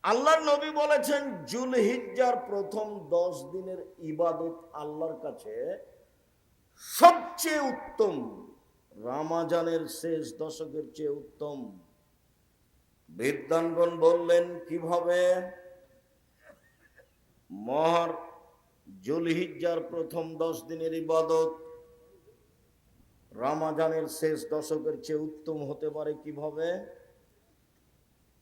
আল্লাহর নবী বলেছেন জুলহিজ্জার প্রথম 10 দিনের ইবাদত আল্লাহর কাছে সবচেয়ে উত্তম, রমজানের শেষ দশকের চেয়ে উত্তম। বিদ্বানগণ বললেন কিভাবে? মহার জুলহিজ্জার প্রথম 10 দিনের ইবাদত রমজানের শেষ দশকের চেয়ে উত্তম হতে পারে কিভাবে?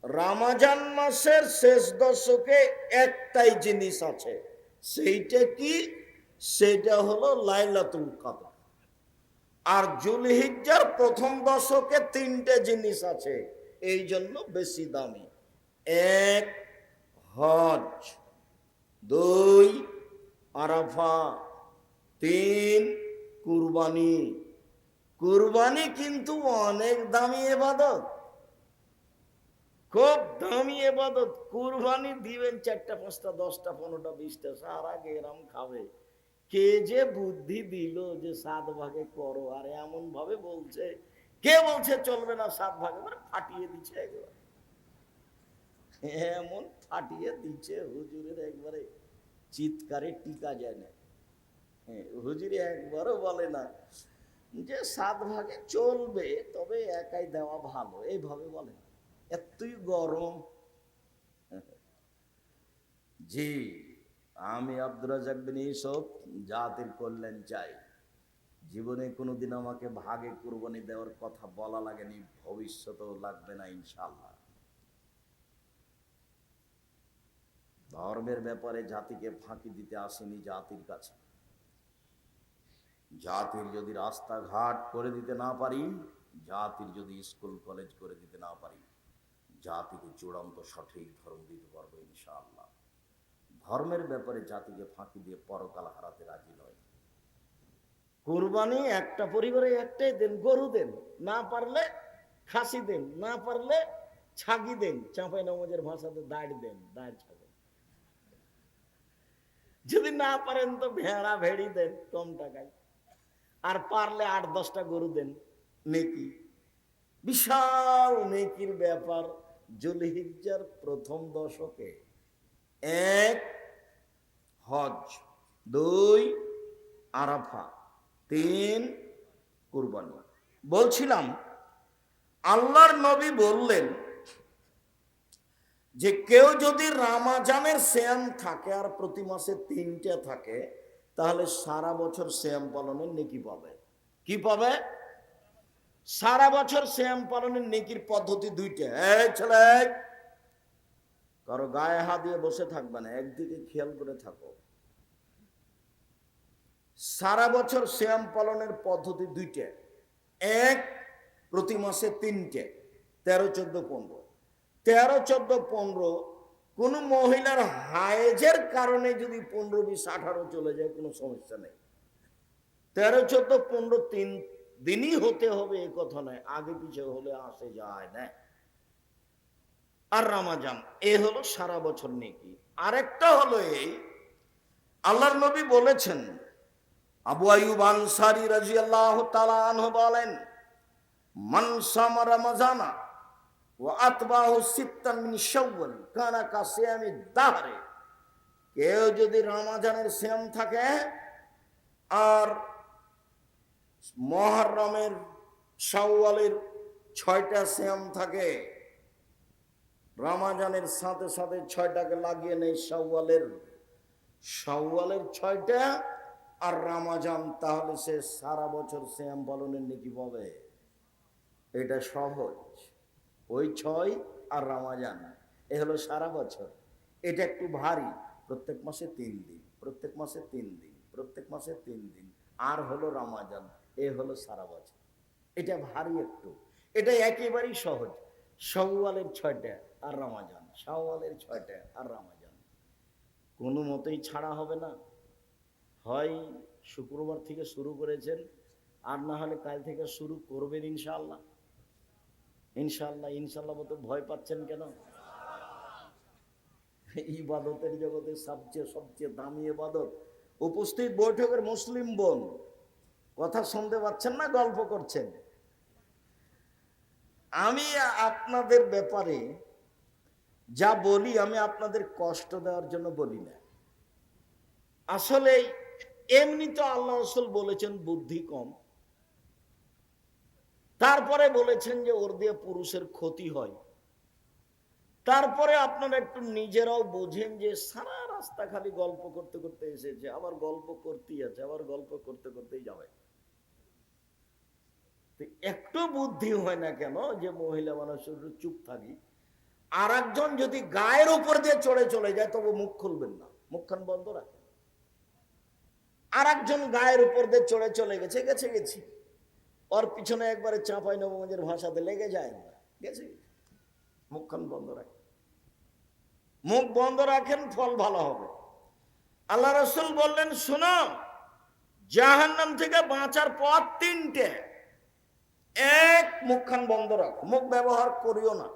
রমজান মাসের শেষ দশকে একটাই জিনিস আছে, সেইটা কি? সেটা হলো লাইলাতুল কদর। আর জুলহিজ্জার প্রথম দশকে 3টে জিনিস আছে, এই জন্য বেশি দামি। 1 হজ, 2 আরাফা, 3 কুরবানি। কুরবানি কিন্তু অনেক দামি ইবাদত, খুব দামি ইবাদত। কুরবানি দিবেন 4টা 5টা 10টা 15টা 20টা, সারা গেরাম খাবে। কে যে বুদ্ধি দিল যে 7 ভাগে করো, আর এমন ভাবে বলছে, কে বলছে চলবে না 7 ভাগে, মানে ফাটিয়ে দিচ্ছে একবার, এমন ফাটিয়ে দিচ্ছে হুজুরের একবারে চিৎকারে টিকা যায় না। হুজুরি একবারও বলে না যে 7 ভাগে চলবে, তবে একাই দেওয়া ভালো, এইভাবে বলে না, এতই গরম। জি, আমি আব্দুর রাজ্জাক বিন ইউসুফ জাতির কল্যাণ চাই। জীবনে কোনোদিন আমাকে ভাগে কুরবানি দেওয়ার কথা বলা লাগেনি, ভবিষ্যতেও লাগবে না ইনশাআল্লাহ। ধর্মের ব্যাপারে জাতিকে ফাঁকি দিতে আসেনি জাতির কাছে। জাতির যদি রাস্তাঘাট করে দিতে না পারি, জাতির যদি স্কুল কলেজ করে দিতে না পারি, জাতিকে চূড়ান্ত সঠিক ধর্ম দিতে পারবো ইনশাআল্লাহ। ধর্মের ব্যাপারে জাতিকে ফাঁকি দিয়ে পরকাল হারাতে রাজি নয়। কুরবানি একটা পরিবারে একটাই দেন, গরু দেন, না পারলে খাসি দেন, না পারলে ছাগি দেন, চাঁপাই নওয়াজের ভাষাতে দাঁড় দেন, দাঁড় ছাগল। যদি না পারেন তো ভেড়া ভেড়ি দেন কম টাকায়, আর পারলে 8-10টা গরু দেন, নেকি। বিশাল নেকির ব্যাপার। জুলহিজ্জার প্রথম দশকে 1 হজ, 2 আরাফা, 3 কুরবানি। বলছিলাম আল্লাহর নবী বললেন যে কেউ যদি রমজানের সিয়াম থাকে আর প্রতি মাসে 3টে থাকে, তাহলে সারা বছর সিয়াম পালনের নেকি পাবে। কি পাবে? সারা বছর সিয়াম পালনের নেকির পদ্ধতি 2টা। এই ছেলে, কারো গায়ে হাত দিয়ে বসে থাকবে না, একদিকে খেয়াল করে থাকো। সারা বছর সিয়াম পালনের পদ্ধতি 2টা। 1 প্রতি মাসে 3টে, 13, 14, 15। 13, 14, 15 কোন মহিলার হায়েজের কারণে যদি 15, 20, 18 চলে যায় কোনো সমস্যা নেই। 13, 14, 15 3 দিনই হতে হবে এ কথা নয়, আগে পিছে হলে আসে যায় না। আর রমজান এ হলো সারা বছর নেকি। আরেকটা হলো এই, আল্লাহর নবী বলেছেন, আবু আইয়ুব আনসারী রাদিয়াল্লাহু তাআলা আনহু বলেন, মান সামা রমাজানা ওয়া আতবাহু সিত্তান মিন শাওয়াল কানা কাসিয়ামি দাহরে। কেউ যদি রমজানের সিয়াম থাকে আর মুহররমের শাওয়ালের 6টা সিয়াম থাকে, রমজানের সাথে সাথে 6টাকে লাগিয়ে নেই শাওয়ালের 6টা আর রমজান, তাহলে সে সারা বছর সিয়াম পালনের নেকি পাবে। এটা সহজ। ওই 6 আর রমজান এ হলো সারা বছর। এটা একটু ভারী, প্রত্যেক মাসে 3 দিন, প্রত্যেক মাসে 3 দিন, প্রত্যেক মাসে 3 দিন, আর হলো রমজান, এ হলো সারা বছর। এটা ভারী একটু, এটা একেবারেই সহজ। শাওয়ালের 6টা আর রমজান, শাওয়ালের 6টা আর রমজান, কোনো মতেই ছাড়া হবে না। হয় শুক্রবার থেকে শুরু করেছেন, আর না হলে কাল থেকে শুরু করবেন ইনশাআল্লাহ। ইনশাআল্লাহ ইনশাআল্লাহ মতো ভয় পাচ্ছেন কেন? ইবাদতের জগতে সবচেয়ে দামি ইবাদত। উপস্থিত বৈঠকের মুসলিম বোন, কথা শুনতে পাচ্ছেন না, গল্প করছেন? আমি আপনাদের ব্যাপারে যা বলি আমি আপনাদের কষ্ট দেওয়ার জন্য বলি না। আসলে এমনি তো আল্লাহ রাসূল বলেছেন বুদ্ধি কম, তারপরে বলেছেন যে ওর দিয়ে পুরুষের ক্ষতি হয়। তারপরে আপনারা একটু নিজেরাও বোঝেন যে সারা রাস্তা খালি গল্প করতে করতে এসেছে, আবার গল্প করতেই আছে, আবার গল্প করতে করতেই যাবে। একটু বুদ্ধি হয় না কেন যে মহিলা মানুষের চুপ থাকি, আর একজন যদি গায়ের উপর দিয়ে চড়ে চলে যায় তবে মুখ খুলবেন না, মুখখান বন্ধ রাখেন। আর একজন গায়ের উপর দিয়ে চড়ে চলে গেছে, গেছি ওর পিছনে একবারে চাঁপাই নবগঞ্জের ভাষাতে লেগে যায় না, গেছে, মুখখান বন্ধ রাখেন। মুখ বন্ধ রাখেন, ফল ভালো হবে। আল্লাহ রাসূল বললেন, শোনো, জাহান্নাম থেকে বাঁচার পথ তিনটে। এক, মুখখান বন্ধ রাখো, মুখ ব্যবহার করিও না,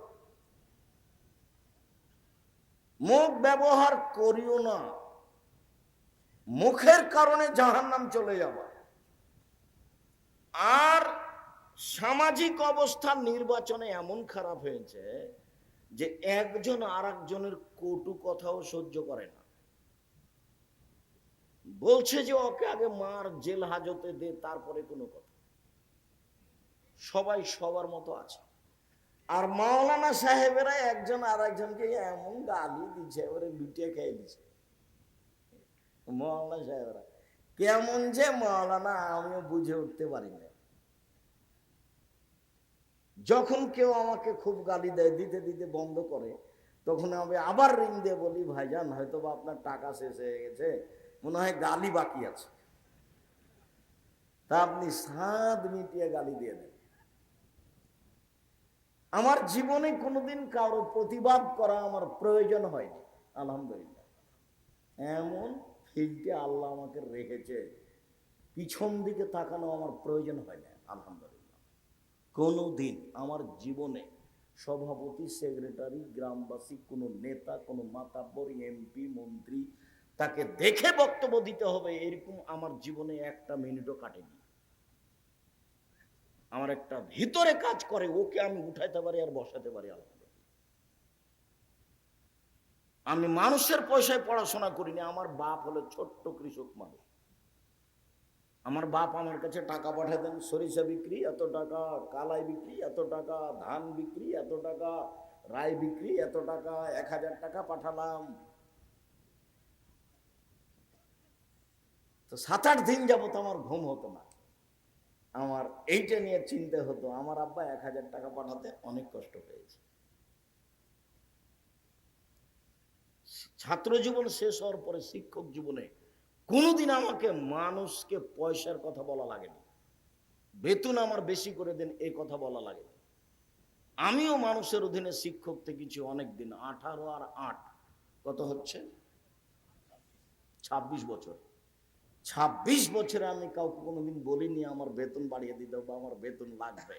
মুখ ব্যবহার করিও না, মুখের কারণে জাহান্নাম চলে যাবে। আর সামাজিক অবস্থা নির্বাচনে এমন খারাপ হয়েছে যে একজন আর একজনের কটু কথাও সহ্য করে না। বলছে যে ওকে আগে মার, জেল হাজতে দে, তারপরে কোনো কথা। সবাই সবার মতো আছে। আর মাওলানা সাহেবেরা একজন আর একজনকে এমন গালি দিচ্ছে, ওরে লুটিয়ে খেয়ে দিচ্ছে। মাওলানা সাহেবেরা কেমন যে মাওলানা আমিও বুঝে উঠতে পারি না। যখন কেউ আমাকে খুব গালি দেয়, দিতে দিতে বন্ধ করে, তখন আমি আবার রিং দিয়ে বলি, ভাইজান হয়তো বা আপনার টাকা শেষ হয়ে গেছে, মনে হয় গালি বাকি আছে, তা আপনি সাত মিটিয়ে গালি দিয়ে দেন। আমার জীবনে কোনোদিন কারো প্রতিবাদ করা আমার প্রয়োজন হয়নি, আলহামদুলিল্লাহ। এমন ফিল্ডে আল্লাহ আমাকে রেখেছে, পিছন দিকে তাকানো আমার প্রয়োজন হয় না, আলহামদুলিল্লাহ। কোনোদিন আমার জীবনে সভাপতি, সেক্রেটারি, গ্রামবাসী, কোনো নেতা, কোনো মাতাব্বর, এমপি, মন্ত্রী, তাকে দেখে বক্তব্য দিতে হবে এরকম আমার জীবনে একটা মিনিটও কাটেনি। আমার একটা ভিতরে কাজ করে, ওকে আমি উঠাইতে পারি আর বসাতে পারি, আলহামদুলিল্লাহ। আমি মানুষের পয়সায় পড়াশোনা করিনি। আমার বাপ হলো ছোট্ট কৃষক মানুষ। আমার বাপ আমার কাছে টাকা পাঠাতেন, সরিষা বিক্রি এত টাকা, কালাই বিক্রি এত টাকা, ধান বিক্রি এত টাকা, রায় বিক্রি এত টাকা, 1000 টাকা পাঠালাম। তো 7-8 দিন যাবত আমার ঘুম হতো না, আমার এইটা নিয়ে চিন্তা হতো। আমার আব্বা 1000 টাকা পাঠাতে অনেক কষ্ট পেয়েছে। ছাত্র জীবন শেষ হওয়ার পরে শিক্ষক জীবনে কোনোদিন আমাকে মানুষকে পয়সার কথা বলা লাগেনি, বেতন আমার বেশি করে দেন এই কথা বলা লাগেনি। আমিও মানুষের অধীনে শিক্ষক থেকেছি অনেকদিন, 18 আর 8 কত হচ্ছে, 26 বছর। 26 বছরে আমি কাউকে কোনোদিন বলিনি আমার বেতন বাড়িয়ে দিতে বা আমার বেতন লাগবে,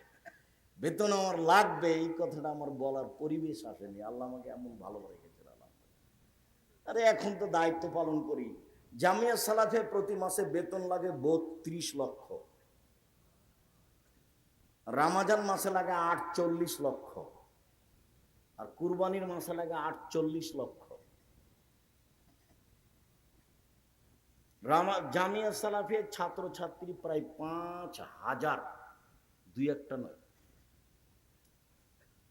বেতন আমার লাগবে, এই কথাটা আমার বলার পরিবেশ আসেনি। আল্লাহ আমাকে এমন ভালো রেখেছেন। আরে এখন তো দায়িত্ব পালন করি। জামিয়া সালাফে প্রতি মাসে বেতন লাগে 32 লক্ষ, রামাজান মাসে লাগে 48 লক্ষ, আর কুরবানির মাসে লাগে 48 লক্ষ। জামিয়া সালাফে ছাত্রছাত্রী প্রায় 5000, দুই একটা নয়।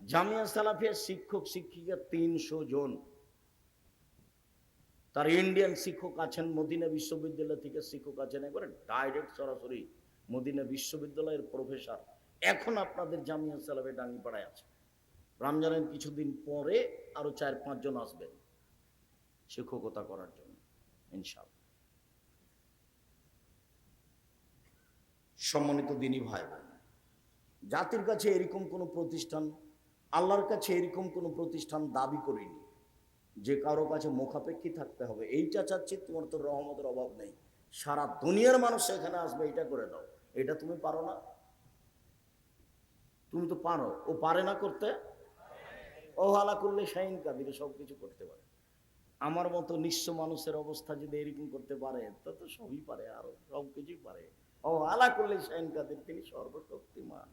জামিয়া সালাফে শিক্ষক শিক্ষিকা 300 জন। তার ইন্ডিয়ান শিক্ষক আছেন, মদিনা বিশ্ববিদ্যালয় থেকে শিক্ষক আছেন, একবারে ডাইরেক্ট সরাসরি মদিনা বিশ্ববিদ্যালয়ের প্রফেসর। এখন আপনাদের জামিয়া সালাফে ডাঙ্গিপাড়ায় আছে। রমজানের কিছুদিন পরে আরো 4-5 জন আসবেন শিক্ষকতা করার জন্য, ইনশাআল্লাহ। সম্মানিত দিনী ভাই বোন, জাতির কাছে এরকম কোনো প্রতিষ্ঠান, আল্লাহর কাছে এরকম কোনো প্রতিষ্ঠান দাবি করিনি যে কারো কাছে মুখাপেক্ষী থাকতে হবে। এইটা চাচ্ছি, তোমার তো রহমতের অভাব নেই, সারা দুনিয়ার মানুষ এখানে আসবে, এটা করে দাও। এটা তুমি পারো না? তুমি তো পারো, ও পারে না করতে? ও আলা করলে শাইন কাদির, সবকিছু করতে পারে। আমার মতো নিঃস্ব মানুষের অবস্থা যদি এরকম করতে পারে, তা তো সবই পারে, আরো সবকিছুই পারে। ও আলা করলে শাইন কাদির, তিনি সর্বশক্তিমান।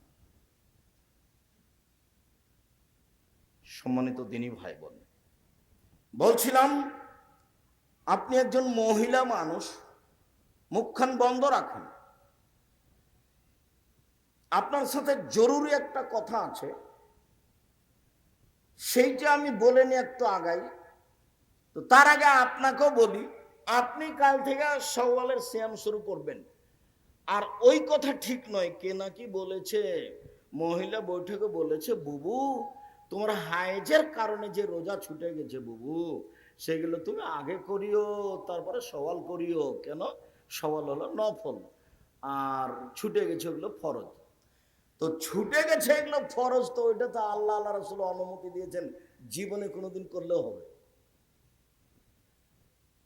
সম্মানিত দিনী ভাই বোন, বলছিলাম আপনি একজন মহিলা মানুষ, মুখখান বন্ধ রাখেন। আপনার সাথে জরুরি একটা কথা আছে, সেইটা আমি বলে নিয়ে একটু আগাই। তো তার আগে আপনাকেও বলি, আপনি কাল থেকে সওয়ালের সিয়াম শুরু করবেন। আর ওই কথা ঠিক নয়, কে নাকি বলেছে, মহিলা বৈঠকে বলেছে, বুবু তোমার হাইজের কারণে যে রোজা ছুটে গেছে বুবু, সেগুলো তুমি আগে করিও, তারপরে সওয়াল করিও। কেন? সওয়াল হলো নফল, আর ছুটে গেছে ওগুলো ফরজ। তো ছুটে গেছে এগুলো ফরজ, তো ওইটা তো আল্লাহ আল্লাহ রাসূল অনুমতি দিয়েছেন, জীবনে কোনোদিন করলেও হবে।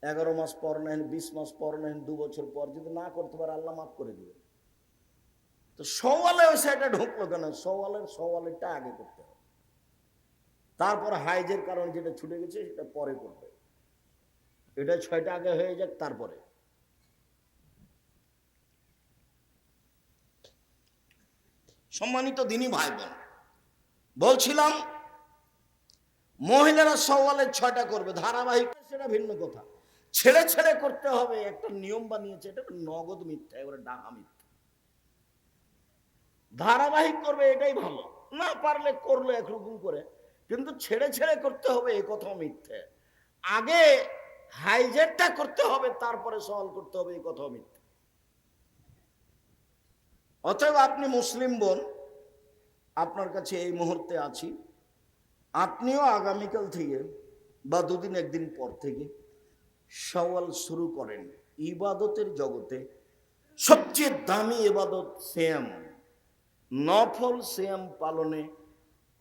11 মাস পর নেন, 20 মাস পর নেন, 2 বছর পর যদি না করতে পারে আল্লাহ মাফ করে দিবে। তো সওয়ালে ওই সাইডটা ঢুকলো কেন? সওয়ালেরটা আগে করতে হবে, তারপর হাইজের কারণ যেটা ছুটে গেছে সেটা পরে করবে। এটা 6টা আগে হয়ে যাক তারপরে। সম্মানিত দিনী ভাই বোন, বলছিলাম মহিলারা সওয়ালের 6টা করবে ধারাবাহিক, সেটা ভিন্ন কথা। ছেড়ে ছেড়ে করতে হবে, একটা নিয়ম বানিয়েছে, এটা নগদ মিথ্যা, এবারে ডাহা মিথ্যা। ধারাবাহিক করবে এটাই ভালো, না পারলে করলো একরকম করে, কিন্তু ছেড়ে ছেড়ে করতে হবে এই কথাও মিথ্যে। আগে হাইজেরটা করতে হবে, তারপরে সওয়াল করতে হবে, এই কথাও মিথ্যে। অতএব আপনি মুসলিম বোন, আপনার কাছে এই মুহূর্তে আছি, আপনিও আগামীকাল থেকে বা 2 দিন 1 দিন পর থেকে সওয়াল শুরু করেন। ইবাদতের জগতে সবচেয়ে দামি ইবাদত সিয়াম, নফল সিয়াম পালনে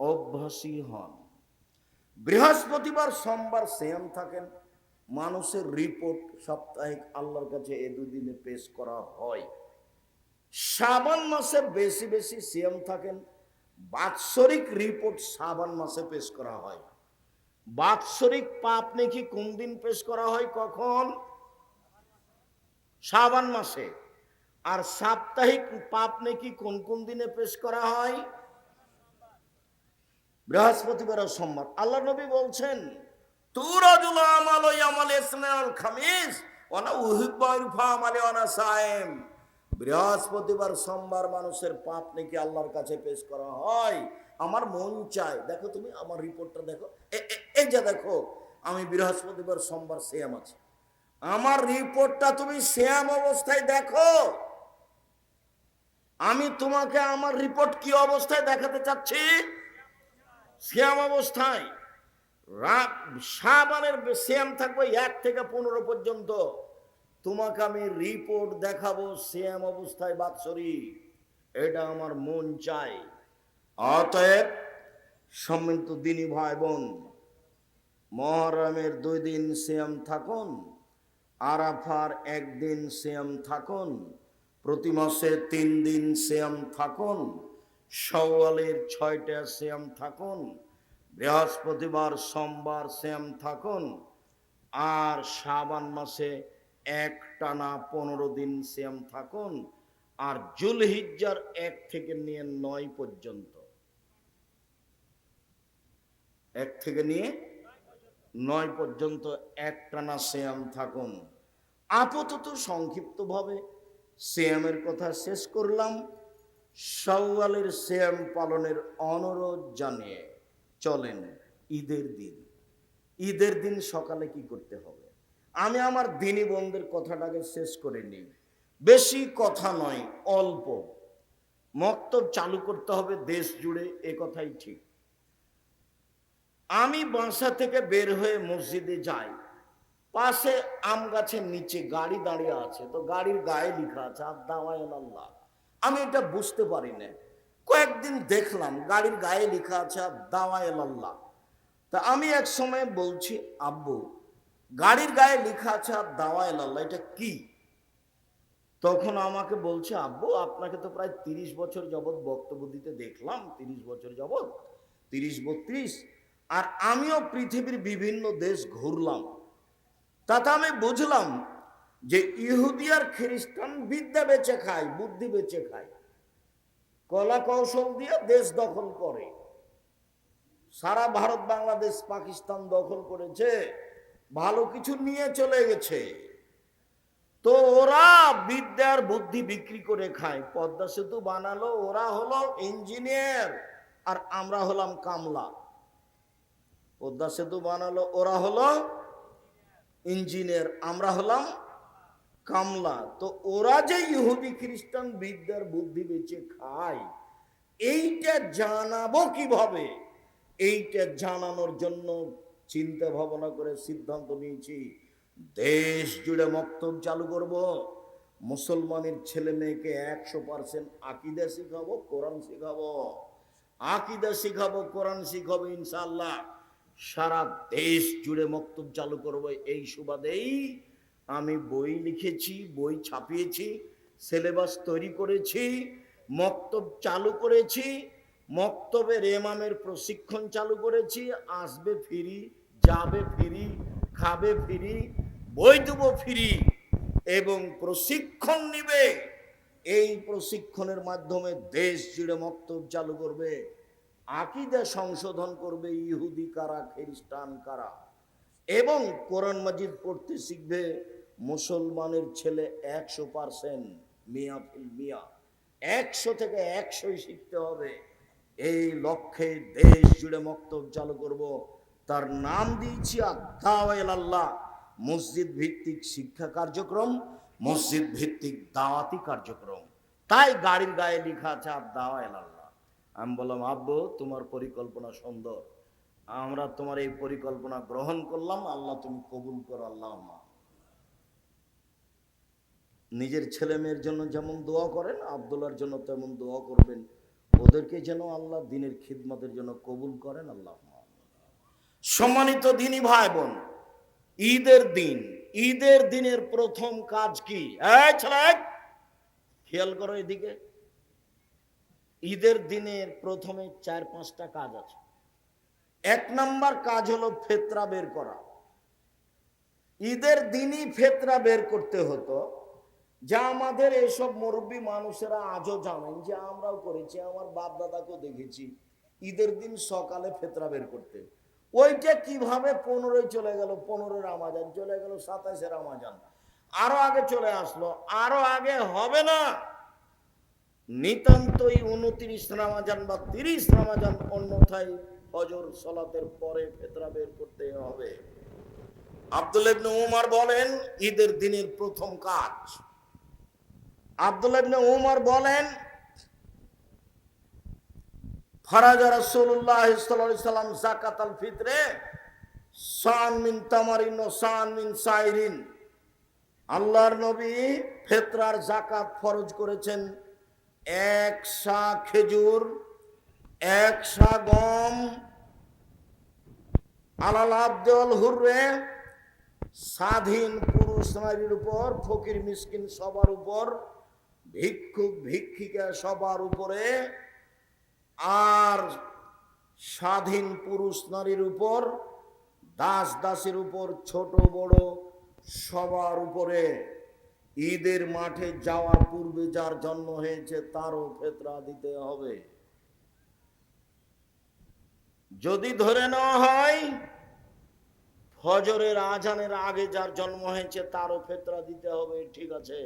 অভ্যাসী হন। বৃহস্পতিবার সোমবার সিয়াম থাকেন, মানুষের রিপোর্ট সাপ্তাহিক আল্লাহর কাছে এই 2 দিনে পেশ করা হয়। শাবান মাসে বেশি বেশি সিয়াম থাকেন, বাৎসরিক রিপোর্ট শাবান মাসে পেশ করা হয়। বাৎসরিক পাপ নেকি কোন দিন পেশ করা হয়? কখন? শাবান মাসে। আর সাপ্তাহিক পাপ নেকি কোন কোন দিনে পেশ করা হয়? বৃহস্পতিবার ও সোমবার। আল্লাহ নবী বলছেন, তুরাজুল আমাল ইয়ামাল ইসনাল খামিস ওয়ানা উহিব্বু ইরফা আমালি ওয়ানা সায়েম। বৃহস্পতিবার সোমবার মানুষের পাপ নাকি আল্লাহর কাছে পেশ করা হয়। আমার মন চায়, দেখো তুমি আমার রিপোর্টটা দেখো, এই যে দেখো আমি বৃহস্পতিবার সোমবার সিয়াম আছি, আমার রিপোর্টটা তুমি সিয়াম অবস্থায় দেখো। আমি তোমাকে আমার রিপোর্ট কি অবস্থায় দেখাতে চাচ্ছি? সিয়াম অবস্থায়। শাবানের সিয়াম থাকবে 1 থেকে 15 পর্যন্ত, তোমাকে আমি রিপোর্ট দেখাবো সিয়াম অবস্থায় বাৎসরিক। এটা আমার মন চাই। অতএব সম্মানিত দিনী ভাই বোন, মুহররমের 2 দিন সিয়াম থাকুন, আরাফার 1 দিন সিয়াম থাকুন, প্রতি মাসে 3 দিন সিয়াম থাকুন, শাওয়ালের 6টা সিয়াম থাকুন, বৃহস্পতিবার সোমবার সিয়াম থাকুন, আর শাবান মাসে একটানা 15 দিন সিয়াম থাকুন, আর জুলহিজ্জার 1 থেকে নিয়ে 9 পর্যন্ত, 1 থেকে নিয়ে 9 পর্যন্ত একটানা সিয়াম থাকুন। আপাতত সংক্ষিপ্তভাবে সিয়ামের কথা শেষ করলাম। শাওয়ালের সিয়াম পালনের অনুরোধ জানিয়ে চলেন ঈদের দিন। ঈদের দিন সকালে কি করতে হবে? আমি আমার দিনী বোনদের কথাটাকে শেষ করে নিই। বেশি কথা নয়, অল্প। মক্তব চালু করতে হবে দেশ জুড়ে, এ কথাই ঠিক। আমি বাসা থেকে বের হয়ে মসজিদে যাই, পাশে আম গাছের নিচে গাড়ি দাঁড়িয়ে আছে, তো গাড়ির গায়ে লেখা আছে আদ-দাওয়ায়ান আল্লাহ। আমি এটা বুঝতে পারি না, কয়েকদিন দেখলাম গাড়ির গায়ে লেখা আছে আদ-দাওয়ায়ান আল্লাহ। তা আমি এক সময় বলছি, আব্বু গাড়ির গায়ে লেখা আছে আদ-দাওয়ায়ান আল্লাহ, এটা কি? তখন আমাকে বলছে, আব্বু আপনাকে তো প্রায় 30 বছর যাবৎ বক্তব্য দিতে দেখলাম, 30 বছর যাবৎ, 30-32, আর আমিও পৃথিবীর বিভিন্ন দেশ ঘুরলাম। তাতে আমি বুঝলাম যে ইহুদি আর খ্রিস্টান বিদ্যা বেচে খায়, বুদ্ধি বেচে খায়, কলা কৌশল দিয়ে দেশ দখল করে। সারা ভারত বাংলাদেশ পাকিস্তান দখল করেছে, ভালো কিছু নিয়ে চলে গেছে। তো ওরা বিদ্যার বুদ্ধি বিক্রি করে খায়। পদ্মা সেতু বানালো, ওরা হলো ইঞ্জিনিয়ার আর আমরা হলাম কামলা। পদ্মা সেতু বানালো, ওরা হলো ইঞ্জিনিয়ার, আমরা হলাম কামলা। তো ওরা যে ইহুদি খ্রিস্টান বিদ্যার বুদ্ধি বেচে খায়, এইটা জানাবো কিভাবে? এইটা জানানোর জন্য চিন্তা ভাবনা করে সিদ্ধান্ত নিয়েছি, দেশ জুড়ে মক্তব চালু করব। মুসলমানের ছেলে মেয়েকে 100% আকীদা শিখাবো, কোরআন শিখাবো। আকীদা শিখাবো, কোরআন শিখাবো, ইনশাআল্লাহ সারা দেশ জুড়ে মক্তব চালু করব। এই সুবাদেই আমি বই লিখেছি, বই ছাপিয়েছি, সিলেবাস তৈরি করেছি, মক্তব চালু করেছি, মক্তবের ইমামের প্রশিক্ষণ চালু করেছি। আসবে ফ্রি, যাবে ফ্রি, খাবে ফ্রি, বই দেবো ফ্রি, এবং প্রশিক্ষণ নিবে। এই প্রশিক্ষণের মাধ্যমে দেশ জুড়ে মক্তব চালু করবে, আকীদা সংশোধন করবে, ইহুদি কারা খ্রিস্টান কারা, এবং কোরআন মাজিদ পড়তে শিখবে মুসলমানের ছেলে 100%, মিয়া ফিল মিয়া, 100 থেকে 100ই শিখতে হবে। এই লক্ষ্যে দেশ জুড়ে মক্তব চালু করব। তার নাম দিয়েছি আদ-দাওয়া ইলাল্লাহ, মসজিদ ভিত্তিক শিক্ষা কার্যক্রম, মসজিদ ভিত্তিক দাওয়াতি কার্যক্রম। তাই গাড়ির গায়ে লেখা আছে আদ-দাওয়া ইলাল্লাহ। আমি বললাম, আব্বু তোমার পরিকল্পনা সুন্দর, আমরা তোমার এই পরিকল্পনা গ্রহণ করলাম, আল্লাহ তুমি কবুল করো। আল্লাহ নিজের ছেলে মেয়ের জন্য যেমন দোয়া করেন, আব্দুল্লাহর জন্য তেমন দোয়া করবেন, ওদেরকে যেন আল্লাহ দিনের খিদমতের জন্য কবুল করেন। আল্লাহ। সম্মানিত দিনী ভাই বোন, ঈদের দিন, ঈদের দিনের প্রথম কাজ কি? খেয়াল করো এদিকে। ঈদের দিনের প্রথমে 4-5টা কাজ আছে। 1 নাম্বার কাজ হলো ফেতরা বের করা। ঈদের দিনই ফেতরা বের করতে হতো, যা আমাদের এসব মুরব্বী মানুষেরা আজও জানেন, যে আমরাও করেছি, আমার বাপ দাদাকেও দেখেছি ঈদের দিন সকালে ফেতরা বের করতে। ওইটা কিভাবে 15 চলে গেল, 15 রমাজান চলে গেল, 27 রমাজান আরো আগে চলে আসলো, আরো আগে হবে না, নিতান্তই 29 রমাজান বা 30 রমাজান, অন্যথায় ফজর সালাতের পরে ফেতরা বের করতে হবে। আব্দুল্লাহ ইবনে উমর বলেন, ঈদের দিনের প্রথম কাজ, আব্দুল্লাহ ইবনে উমর বলেন, ফারাজা রাসূলুল্লাহ সাল্লাল্লাহু আলাইহি সাল্লাম যাকাতাল ফিতরে সান মিন তামারিন ও সান মিন সাইরিন। আল্লাহর নবী ফিতরার যাকাত ফরজ করেছেন 1 সা খেজুর, 1 সা গম, আলাল আবদুল হুররে, স্বাধীন পুরুষ নারীর উপর, ফকির মিসকিন সবার উপর, ভিক্ষুক ভিক্ষিকা সবার উপরে, আর স্বাধীন পুরুষ নারীর উপর, দাস দাসের উপর, ছোট বড় সবার উপরে। ঈদের মাঠে যাওয়ার পূর্বে যার জন্ম হয়েছে তারও ফিতরা দিতে হবে। যদি ধরে নেওয়া হয় ফজরের আজানের আগে যার জন্ম হয়েছে তারও ফিতরা দিতে হবে, ঠিক আছে।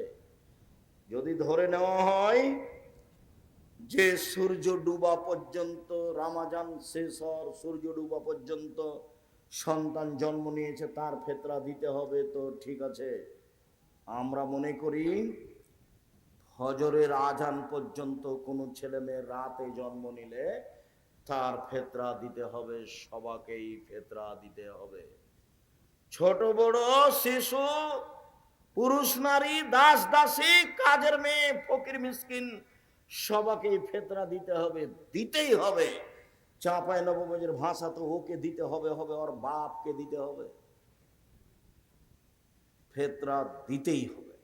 যদি ধরে নেওয়া হয় যে সূর্য ডুবা পর্যন্ত, রমজান শেষ হওয়ার সূর্য ডুবা পর্যন্ত সন্তান জন্ম নিয়েছে, তার ফিতরা দিতে হবে, তো ঠিক আছে। আমরা মনে করি ফজরের আজান পর্যন্ত কোনো ছেলে মেয়ে রাতে জন্ম নিলে তার ফিতরা দিতে হবে, সবাইকেই ফিতরা দিতে হবে। ছোট বড়, শিশু, পুরুষ নারী, দাস দাসী, কাজের মেয়ে, ফকির মিসকিন সবাইকেই ফিতরা দিতে হবে, দিতেই হবে। চাঁপাই নবগঞ্জের ভাষা তো ওকে দিতে হবে, হবে ওর বাপকে দিতে হবে, ফিতরা দিতেই হবে।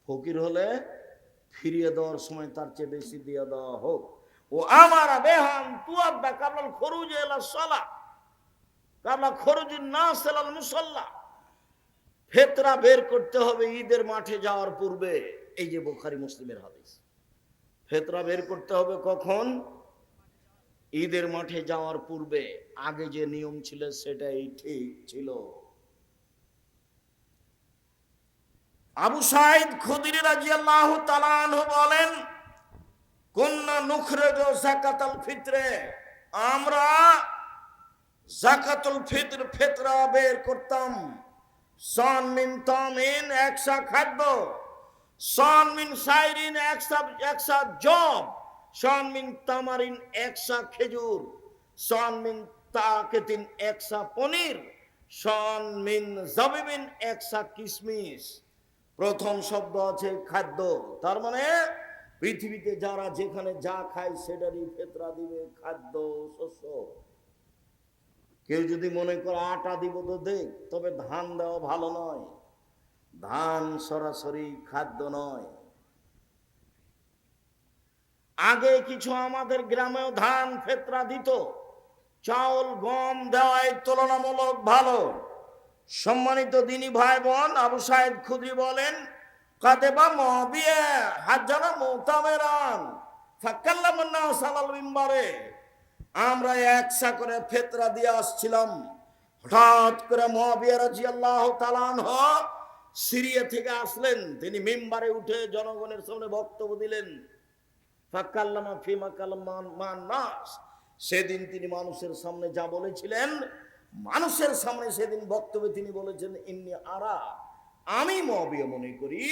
ফকির হলে ফিরিয়ে দেওয়ার সময় তার চেয়ে বেশি দিয়ে দেওয়া হোক। ও আমারা বেহান তুয়াদ্দা কাবলাল খরুজ ইলা সালাহ কাবলা খরুজুন নাস ইলাল মুসাল্লা। ফিতরা বের করতে হবে ঈদের মাঠে যাওয়ার পূর্বে। এই যে বুখারী মুসলিমের হাদিস, ফিতরা বের করতে হবে কখন? ঈদের মাঠে যাওয়ার পূর্বে আগে যে নিয়ম ছিল সেটাই ঠিক ছিল। আবু সাঈদ খুদরি রাদিয়াল্লাহু তাআলা আনহু বলেন, কুন্না নুখরিজু যাকাতাল ফিতরে, আমরা যাকাতুল ফিতর ফিতরা বের করতাম। সান মিন তামিন, একসা খাদ্য, সান মিন শাইরিন, একসা জব, সান মিন তামারিন, একসা খেজুর, সান মিন তাকিতিন, একসা পনির, সান মিন জাবিবিন, একসা কিশমিশ। প্রথম শব্দ আছে খাদ্য, তার মানে পৃথিবীতে যারা যেখানে যা খায় সেটারই ফিতরা দিবে, খাদ্য শস্য। কেউ যদি মনে করে আটা দিব তো দেখ, তবে ধান দেওয়া ভালো নয়, ধান সরাসরি খাদ্য নয়। আগে কিছু আমাদের গ্রামেও ধান ফিতরা দিত, চাউল গম দেওয়াই তুলনামূলক ভালো। সম্মানিত দিনী ভাই বোন, আবু সাঈদ খুদরি বলেন, কাদেবা মুআবিয়া হাজ্জানা মুতামেরান ফাকাল্লামান নাস আলাল মিম্বারে, আমরা একসা করে ফিতরা দিয়ে আসছিলাম। হঠাৎ করে মুআবিয়া রাদিয়াল্লাহু তাআলা আনহু সিরিয়া থেকে আসলেন, তিনি মিম্বারে উঠে জনগণের সামনে বক্তব্য দিলেন। ফাকাল্লামা ফিমা কালামান মান নাস, সেদিন তিনি মানুষের সামনে যা বলেছিলেন, মানুষের সামনে সেদিন বক্তব্যে তিনি বলেছেন, ইন্নী আরা, আমি মুআবিয়া মনে করি,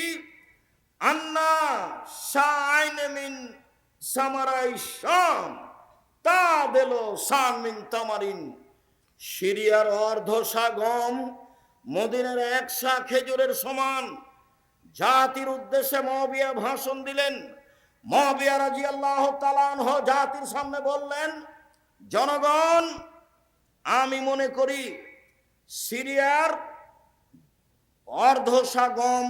আন্না শাইন মিন সামারাই শাম তাদেলো শান মিন তামারিন, সিরিয়ার অর্ধশা গম মদিনার একশা খেজুরের সমান। জাতির উদ্দেশ্যে মুআবিয়া ভাষণ দিলেন। মুআবিয়া রাদিয়াল্লাহু তাআলা আনহু জাতির সামনে বললেন, জনগণ, আমি মনে করি সিরিয়ার অর্ধশা গম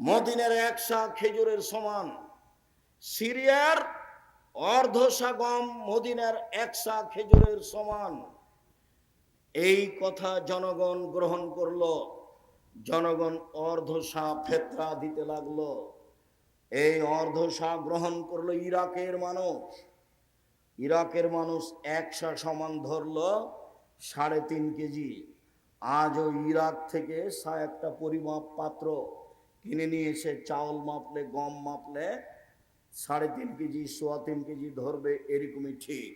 মদিনার একশা খেজুরের সমান। সিরিয়ার অর্ধশা গম মদিনার একশা খেজুরের সমান। এই কথা জনগণ গ্রহণ করলো। জনগণ অর্ধশা ফিতরা দিতে লাগলো। এই অর্ধশা গ্রহণ করলো ইরাকের মানুষ। ইরাকের মানুষ একশা সমান ধরলো 3.5 কেজি। আজও ইরাক থেকে একটা পরিমাপ পাত্র কিনে নিয়ে এসে চাউল মাপলে, গম মাপলে 3.5 কেজি, 3.25 কেজি ধরবে, এরকমই ঠিক।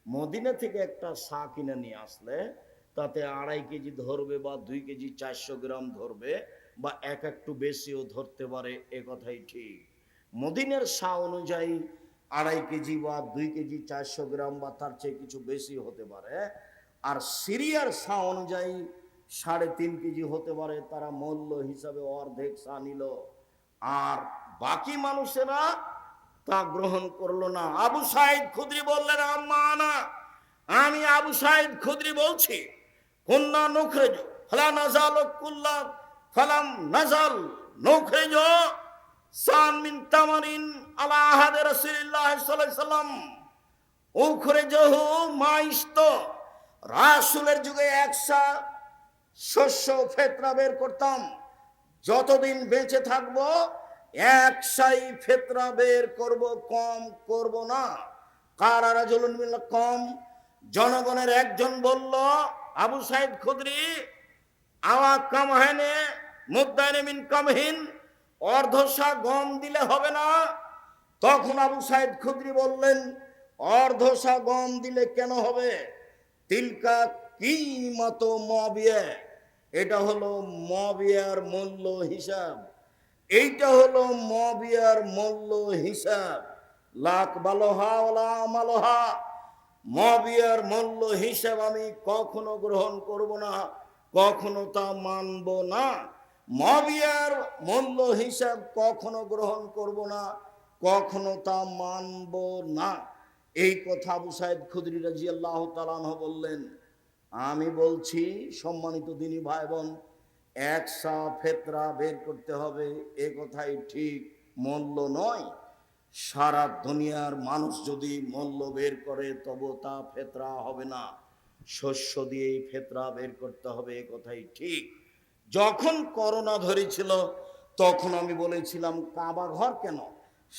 মদিনা থেকে একটা সা কিনে নিয়ে আসলে তাতে 2.5 কেজি ধরবে, বা 2 কেজি 400 গ্রাম ধরবে, বা একটু বেশিও ধরতে পারে, এ কথাই ঠিক। মদিনার সা অনুযায়ী 2.5 কেজি বা 2 কেজি 400 গ্রাম বা তার চেয়ে কিছু বেশি হতে পারে। আর সিরিয়ার সা অনুযায়ী 3.5 কেজি হতে পারে। তারা মূল্য হিসাবে অর্ধেক সা নিল, আর বাকি মানুষেরা তা গ্রহণ করলো না। আবু সাঈদ খুদরি বললেন, আম্মানা, আমি আবু সাঈদ খুদরি বলছি, কুন্না নুখরিজু ফালা নাযালু কুল্লা ফালাম নাযাল নুখরিজু সান মিন তামারিন আলা আহাদি রাসূলিল্লাহ সাল্লাল্লাহু আলাইহি ওয়াসাল্লাম উখরিজুহু মাইস্ত, রাসূলের যুগে একসা শস্য ফিতরা বের করতাম, যতদিন বেঁচে থাকবো একসাই ফিতরা বের করব, কম করব না। কারা রাজুলুন মিনাল কম, জনগণের একজন বলল, আবু সাঈদ খুদরি, আওয়া কামহানে মুদ্দাইনে মিন কামহিন, অর্ধশা গম দিলে হবে না? তখন আবু সাঈদ খুদরি বললেন, অর্ধশা গম দিলে কেন হবে? তিলকা কিমাত মুআবিয়া, এটা হলো মুআবিয়ার মূল্য হিসাব, এইটা হলো মুআবিয়ার মূল্য হিসাব। লাক বালোহা ওয়ালা আমালোহা, মুআবিয়ার মূল্য হিসাব আমি কখনো গ্রহণ করব না, কখনো তা মানব না। মুআবিয়ার মূল্য হিসাব কখনো গ্রহণ করব না, কখনো তা মানব না। এই কথা আবু সাঈদ খুদরি রাদিয়াল্লাহু তাআলা আনহু বললেন। আমি বলছি, সম্মানিত দিনী ভাই বোন, একসা ফিতরা বের করতে হবে, এ কথাই ঠিক, মূল্য নয়। সারা দুনিয়ার মানুষ যদি মূল্য বের করে তবু তা ফিতরা হবে না, শস্য দিয়েই ফিতরা বের করতে হবে, এ কথাই ঠিক। যখন করোনা ধরেছিল তখন আমি বলেছিলাম, কাবা ঘর কেন,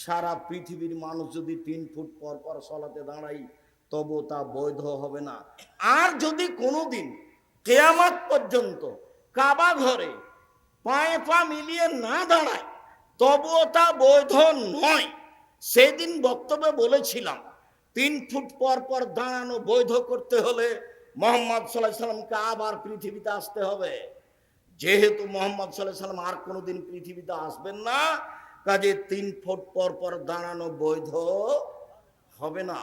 সারা পৃথিবীর মানুষ যদি 3 ফুট পর পর সলাতে দাঁড়াই তবু তা বৈধ হবে না। আর যদি কোনোদিন কিয়ামত পর্যন্ত কাবা ঘরে পায়ে পা মিলিয়ে না দাঁড়ায়, তবুও তা বৈধ নয়। সেদিন বক্তব্যে বলেছিলাম 3 ফুট পর পর দাঁড়ানো বৈধ করতে হলে মোহাম্মদ সাল্লাল্লাহু আলাইহি সাল্লামকে আবার পৃথিবীতে আসতে হবে। যেহেতু মোহাম্মদ সাল্লাল্লাহু আলাইহি সাল্লাম আর কোনোদিন পৃথিবীতে আসবেন না, কাজে 3 ফুট পর পর দাঁড়ানো বৈধ হবে না।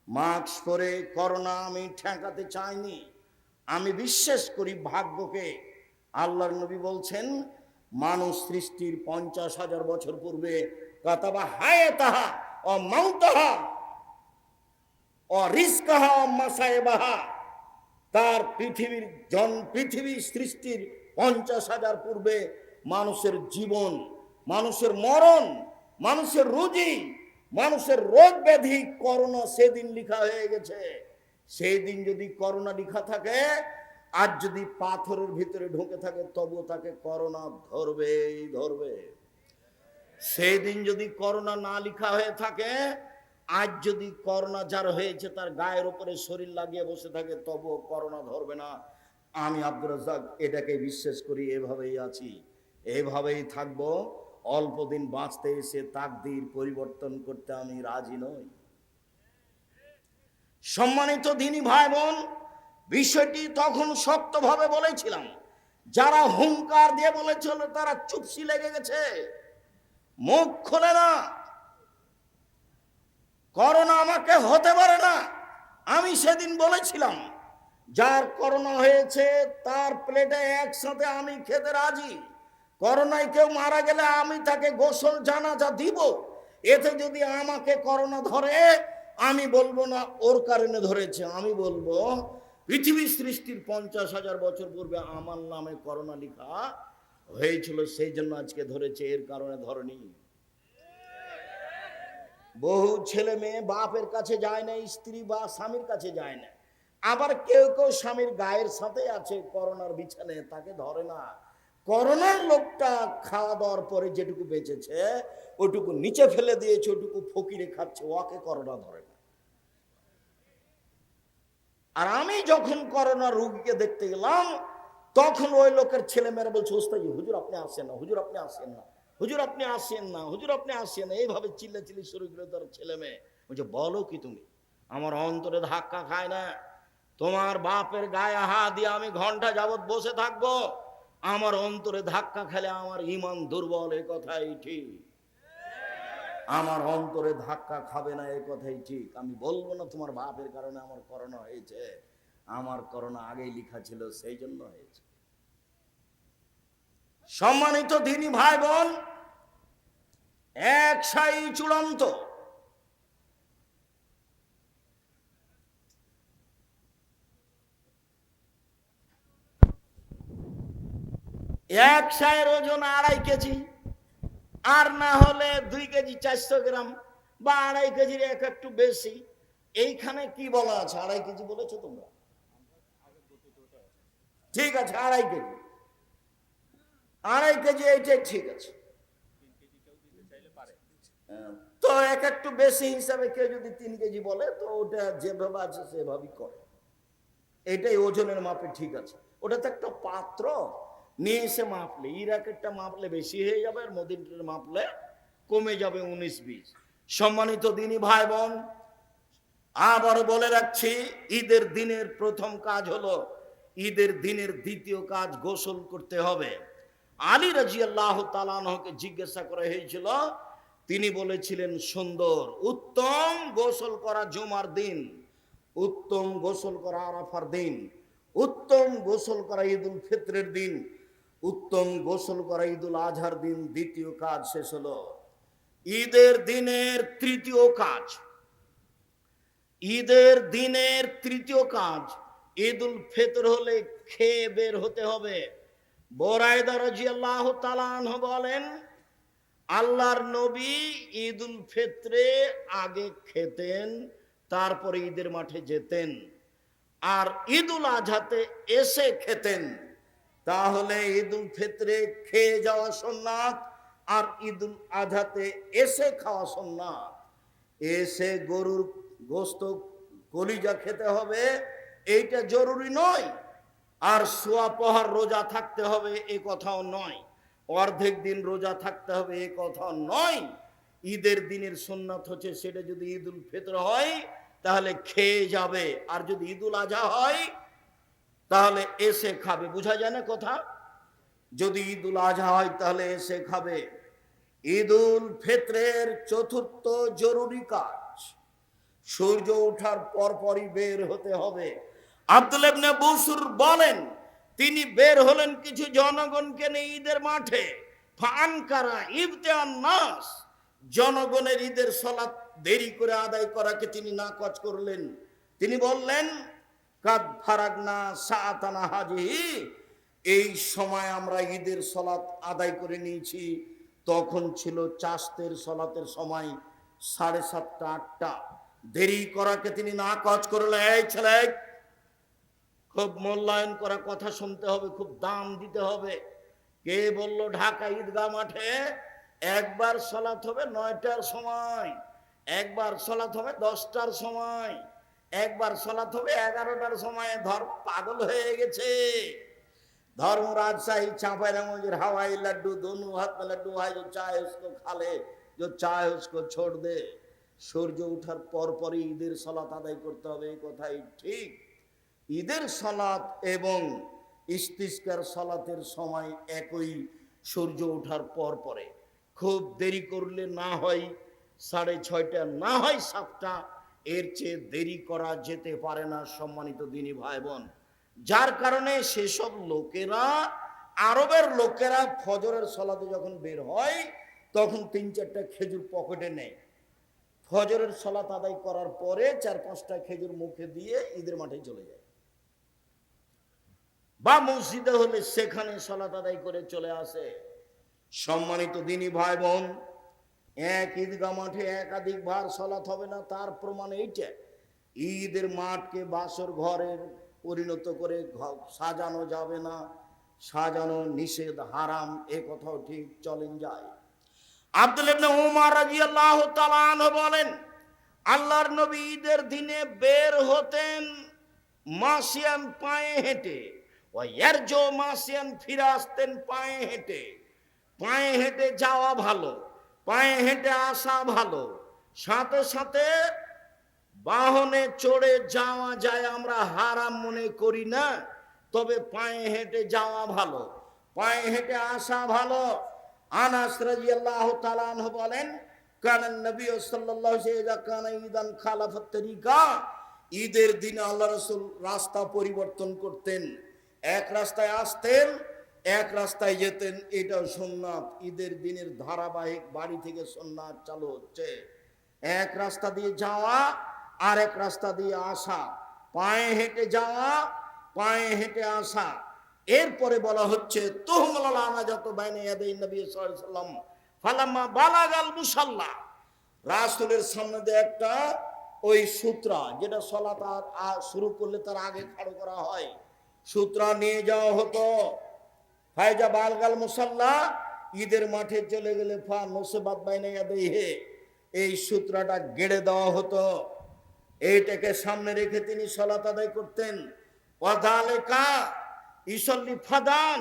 মাস্ক পরে করোনা আমি ঠেকাতে চাইনি। আমি বিশ্বাস করি ভাগ্যকে। আল্লাহর নবী বলছেন, মানুষ সৃষ্টির 50,000 বছর পূর্বে কাতাবা হায়াতাহা ও মাউতাহা ও রিজকাহা ও মাসায়েবাহা, তার পৃথিবী সৃষ্টির 50,000 পূর্বে মানুষের জীবন, মানুষের মরণ, মানুষের রুজি, মানুষের রোগ ব্যাধি, করোনা সেদিন লেখা হয়ে গেছে। সেই দিন যদি করোনা লেখা থাকে, আর যদি পাথরের ভিতরে ঢুকে থাকে, তবুও তাকে করোনা ধরবে। সেই দিন যদি করোনা না লেখা হয়ে থাকে, আজ যদি করোনা যার হয়েছে তার গায়ের উপরে শরীর লাগিয়ে বসে থাকে, তবুও করোনা ধরবে না। আমি আব্দুর রাজ্জাক এটাকে বিশ্বাস করি, এভাবেই আছি, এভাবেই থাকবো। অল্প দিন বাঁচতে এসে তাকদীর পরিবর্তন করতে আমি রাজি নই। সম্মানিত দিনী ভাই বোন, বিষয়টি তখন শক্তভাবে বলেছিলাম। যারা হুঙ্কার দিয়ে বলেছিল তারা চুপসি লেগে গেছে, মুখ খোলে না। করোনা আমাকে হতে পারে না। আমি সেদিন বলেছিলাম, যার করোনা হয়েছে তার প্লেটে একসাথে আমি খেতে রাজি। করোনায় কেউ মারা গেলে আমি তাকে গোসল জানাজা দিব। এতে যদি আমাকে করোনা ধরে, আমি বলবো না ওর কারণে ধরেছে, আমি বলবো পৃথিবী সৃষ্টির 50,000 বছর পূর্বে আমার নামে করোনা লেখা হয়েছিল, সেই জন্য আজকে ধরেছে, এর কারণে ধরেনি। বহু ছেলে মেয়ে বাপের কাছে যায় না, স্ত্রী বা স্বামীর কাছে যায় না। আবার কেউ কেউ স্বামীর গায়ের সাথে আছে করোনার বিছানে, তাকে ধরে না। করোনার লোকটা খাওয়া দাওয়ার পরে যেটুকু বেঁচেছে ওটুকু নিচে ফেলে দিয়েছে, ওটুকু ফকিরে খাচ্ছে, ওকে করোনা ধরে না। আর আমি যখন করোনা রোগীকে দেখতে গেলাম, তখন ওই লোকের ছেলে মেয়েরা বলছে, ওস্তাদ হুজুর আপনি আসেন না, হুজুর আপনি আসেন না, হুজুর আপনি আসেন না, হুজুর আপনি আসেন না, এইভাবে চিল্লাচিল্লি শুরু করে তার ছেলে মেয়ে। বলছে, বলো কি তুমি? আমার অন্তরে ধাক্কা খায় না। তোমার বাপের গায়ে হাত দিয়ে আমি ঘন্টা যাবত বসে থাকবো, আমার অন্তরে ধাক্কা খেলে আমার ঈমান দুর্বল, এ কথাই ঠিক। আমার অন্তরে ধাক্কা খাবে না, এ কথাই ঠিক। আমি বলবো না তোমার বাপের কারণে আমার করোনা হয়েছে, আমার করোনা আগেই লেখা ছিল, সেই জন্য হয়েছে। সম্মানিত দিনী ভাই বোন, এক সাই চূড়ান্ত। এক সায়ের ওজন 2.5 কেজি, আর না হলে 2 কেজি 400 গ্রাম, বা 2.5 কেজির একটু বেশি। এইখানে কি বলা আছে? 2.5 কেজি বলেছো তোমরা? ঠিক আছে, 2.5 কেজি, 2.5 কেজি, এইটাই ঠিক আছে। তো একটু বেশি হিসাবে কেউ যদি 3 কেজি বলে, তো ওটা যেভাবে আছে সেভাবেই করে, এটাই ওজনের মাপে ঠিক আছে। ওটা তো একটা পাত্র, নিয়ে এসে মাপলে, ইরাকেরটা মাপলে বেশি হয়ে যাবে, আর মদিনার মাপলে কমে যাবে 19-20। সম্মানিত দিনী ভাই বোন, আবার বলে রাখছি, ঈদের দিনের প্রথম কাজ হলো, ঈদের দিনের দ্বিতীয় কাজ গোসল করতে হবে। আলী রাদিয়াল্লাহু তাআলা আনহুকে জিজ্ঞাসা করা হয়েছিল, তিনি বলেছিলেন, সুন্দর উত্তম গোসল করা জুমার দিন, উত্তম গোসল করা আরাফার দিন, উত্তম গোসল করা ঈদুল ফিতরের দিন, উত্তম গোসল করা ঈদুল আজহার দিন। দ্বিতীয় কাজ শেষ হলো। ঈদের দিনের তৃতীয় কাজ, ঈদের দিনের তৃতীয় কাজ, ঈদুল ফিতর হলে খেয়ে বের হতে হবে। বুরায়দা রাদিয়াল্লাহু তাআলা আনহু বলেন, আল্লাহর নবী ঈদুল ফিতরে আগে খেতেন, তারপরে ঈদের মাঠে যেতেন, আর ঈদুল আজহাতে এসে খেতেন। তাহলে ঈদুল ফিতরে খেয়ে যাওয়া সুন্নাত, আর ঈদুল আজহাতে এসে খাওয়া সুন্নাত। এসে গরুর গোশত কলিজা খেতে হবে এইটা জরুরি নয়, আর সোয়া পহার রোজা থাকতে হবে এ কথাও নয়, অর্ধেক দিন রোজা থাকতে হবে এ কথাও নয়। ঈদের দিনের সুন্নাত হচ্ছে সেটা যদি ঈদুল ফিতর হয় তাহলে খেয়ে যাবে, আর যদি ঈদুল আজহা হয় তাহলে এসে খাবে। বোঝা যায় না কথা? যদি ঈদুল আজহা হয় তাহলে এসে খাবে। ঈদুল ফিতরের চতুর্থ জরুরি কাজ, সূর্য ওঠার পরপরই বের হতে হবে। আব্দুল্লাহ ইবনে বুসর বলেন, তিনি বের হলেন কিছু জনগণকে নিয়ে ঈদের মাঠে। ফানকারা ইবতিআন নাস, জনগণের ঈদের সালাত দেরি করে আদায় করাকে তিনি নাকচ করলেন। তিনি বললেন, কাদ ফারাগনা সাআতানা হাজিহি, এই সময় আমরা ঈদের সালাত আদায় করে নিয়েছি। তখন ছিল চাষতের সালাতের সময় 7:30 8টা। দেরি করাকে তিনি নাকচ করলেন। এই ছেলে, খুব মূল্যায়ন করা কথা শুনতে হবে, খুব দাম দিতে হবে। কে বলল ঢাকা ঈদগাহ মাঠে একবার সালাত হবে 9টার সময়, একবার সালাত হবে 10টার সময়, একবার সালাত হবে 11টার সময়? ধর্ম পাগল হয়ে গেছে। धर्म राजशाही चांपाइनगंज हवाई लड्डू दोनों हाथ में लड्डू है, जो चाहे उसको खा ले, जो चाहे उसको छोड़ दे। সূর্য ওঠার পরপরই ঈদের সালাত আদায় করতে হবে, এই কথাই ঠিক। ঈদের সালাত এবং ইস্তিসকার সালাতের সময় একই, সূর্য ওঠার পরে। খুব দেরি করলে না হয় 6:30, না হয় 7টা, এর চেয়ে দেরি করা যেতে পারে না সম্মানিত দিনী ভাই বোন। যার কারণে সেসব লোকেরা, আরবের লোকেরা ফজরের সালাতে যখন বের হয় তখন 3-4টা খেজুর পকেটে নেয়। ফজরের সালাত আদায় করার পরে 4-5টা খেজুর মুখে দিয়ে ঈদের মাঠে চলে যায়, বা মসজিদে হলে সেখানে সালাত আদায় করে চলে আসে। সম্মানিত দিনী ভাই বোন, এক ঈদগাহ মাঠে একাধিকবার সালাত হবে না, তার প্রমাণ এইটা। ঈদের মাঠকে বাসর ঘরের পরিণত করে সাজানো যাবে না, সাজানো নিষেধ, হারাম, এ কথাও ঠিক চলেন যায়। আব্দুল্লাহ ইবনে উমর রাদিয়াল্লাহু তাআলা আনহু বলেন, আল্লাহর নবী ঈদের দিনে বের হতেন মাসিয়ান, পায়ে হেঁটে, ওয়ারজো মাসিয়ান, ফিরে আসতেন পায়ে হেঁটে। পায়ে হেঁটে যাওয়া ভালো, পায়ে হেঁটে আসা ভালো, সাথে সাথে বাহনে চড়ে যাওয়া যায়, আমরা হারাম মনে করি না, তবে পায়ে হেঁটে যাওয়া ভালো, পায়ে হেঁটে আসা ভালো। আনাস রাদিয়াল্লাহু তাআলা আনহু বলেন, কানান নবী সাল্লাল্লাহু আলাইহি ওয়া সাল্লাম ঈদান খালাফাত তরিকা, ঈদের দিন আল্লাহ রাসূল রাস্তা পরিবর্তন করতেন। এক রাস্তায় আসতেন, এক রাস্তায় যেতেন, এটাও সুন্নাত। ঈদের দিনের ধারাবাহিক বাড়ি থেকে সুন্নাত চালু হচ্ছে। এক রাস্তা দিয়ে যাওয়া, আর এক রাস্তা দিয়ে আসা, পায়ে হেঁটে যাওয়া, পায়ে হেঁটে আসা। এরপরে বলা হচ্ছে তুহমাল আনাজাত বাইনা ইয়াদাই নবী সাল্লাল্লাহু আলাইহি ওয়াসাল্লাম ফালাম্মা বালাগাল মুসাল্লা, রাসূলের সামনে দিয়ে একটা ওই সূত্রা, যেটা সালাত শুরু করলে তার আগে খাড়ো করা হয়, সূত্রা নিয়ে যাওয়া হতো। ফায়জা বালগাল মুসাল্লা, ঈদের মাঠে চলে গেলে ফা নসবাত বাইনা ইয়াদাইহি, এই সূত্রাটা গেড়ে দেওয়া হতো। এইটাকে সামনে রেখে তিনি সালাত আদায় করতেন। ওয়াযালিকা ইসাল্লি ফাদান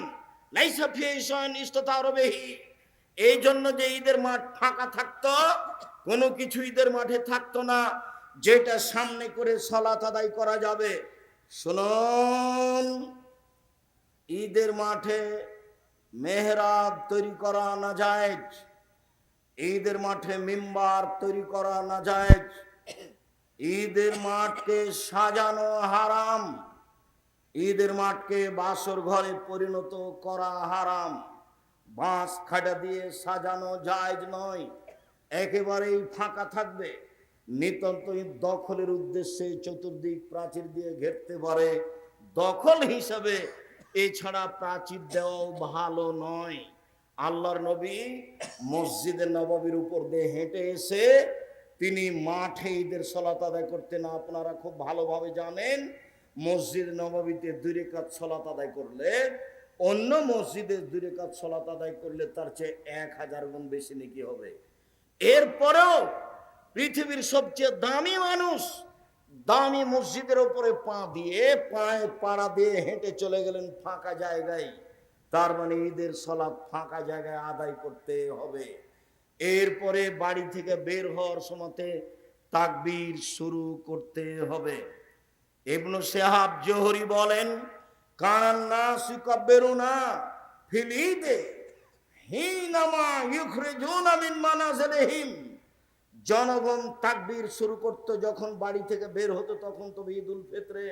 লাইসা ফিহি শাইউন ইসতাতারু বিহি, এই জন্য যে ঈদের মাঠ ফাঁকা থাকতো, কোনো কিছু ঈদের মাঠে থাকতো না যেটা সামনে করে সালাত আদায় করা যাবে। শুনুন, ঈদের মাঠে মেহরাব তৈরি করা নাজায়েজ, ঈদের মাঠে মিম্বার তৈরি করা নাজায়েজ, ঈদের মাঠকে সাজানো হারাম, ঈদের মাঠকে বাসর ঘরে পরিণত করা হারাম। বাঁশ খাটা দিয়ে সাজানো জায়েজ নয়, একেবারেই ফাঁকা থাকবে। নিতান্ত দখলের উদ্দেশ্যে চতুর্দিক প্রাচীর দিয়ে ঘেরতে পারে, দখল হিসাবে, এছাড়া প্রাচীর দেওয়াও ভালো নয়। আল্লাহর নবী মসজিদে নববীর উপর দিয়ে হেঁটে এসে তিনি মাঠে ঈদের সালাত আদায় করতেন। আপনারা খুব ভালোভাবে জানেন, মসজিদ নববীতে 2 রাকাত সালাত আদায় করলে, অন্য মসজিদে 2 রাকাত সালাত আদায় করলে তার চেয়ে 1000 গুণ বেশি নেকি হবে। এরপরেও পৃথিবীর সবচেয়ে দামি মানুষ দামি মসজিদের উপরে পা দিয়ে পায়ে পাড়া দিয়ে হেঁটে চলে গেলেন ফাঁকা জায়গায়। তার মানে ঈদের সালাত ফাঁকা জায়গায় আদায় করতে হবে। এরপরে বাড়ি থেকে বের হওয়ার সময়তে তাকবীর শুরু করতে হবে। ইবনু শিহাব জোহরি বলেন, কানান নাস ইউকাব্বিরুনা ফিল ঈদে হিনামা ইউখরিজুনা মিন মানাজিলিহিম। জনগণ তাকবীর শুরু করতো যখন বাড়ি থেকে বের হতো, তখন তো ঈদুল ফিতরে।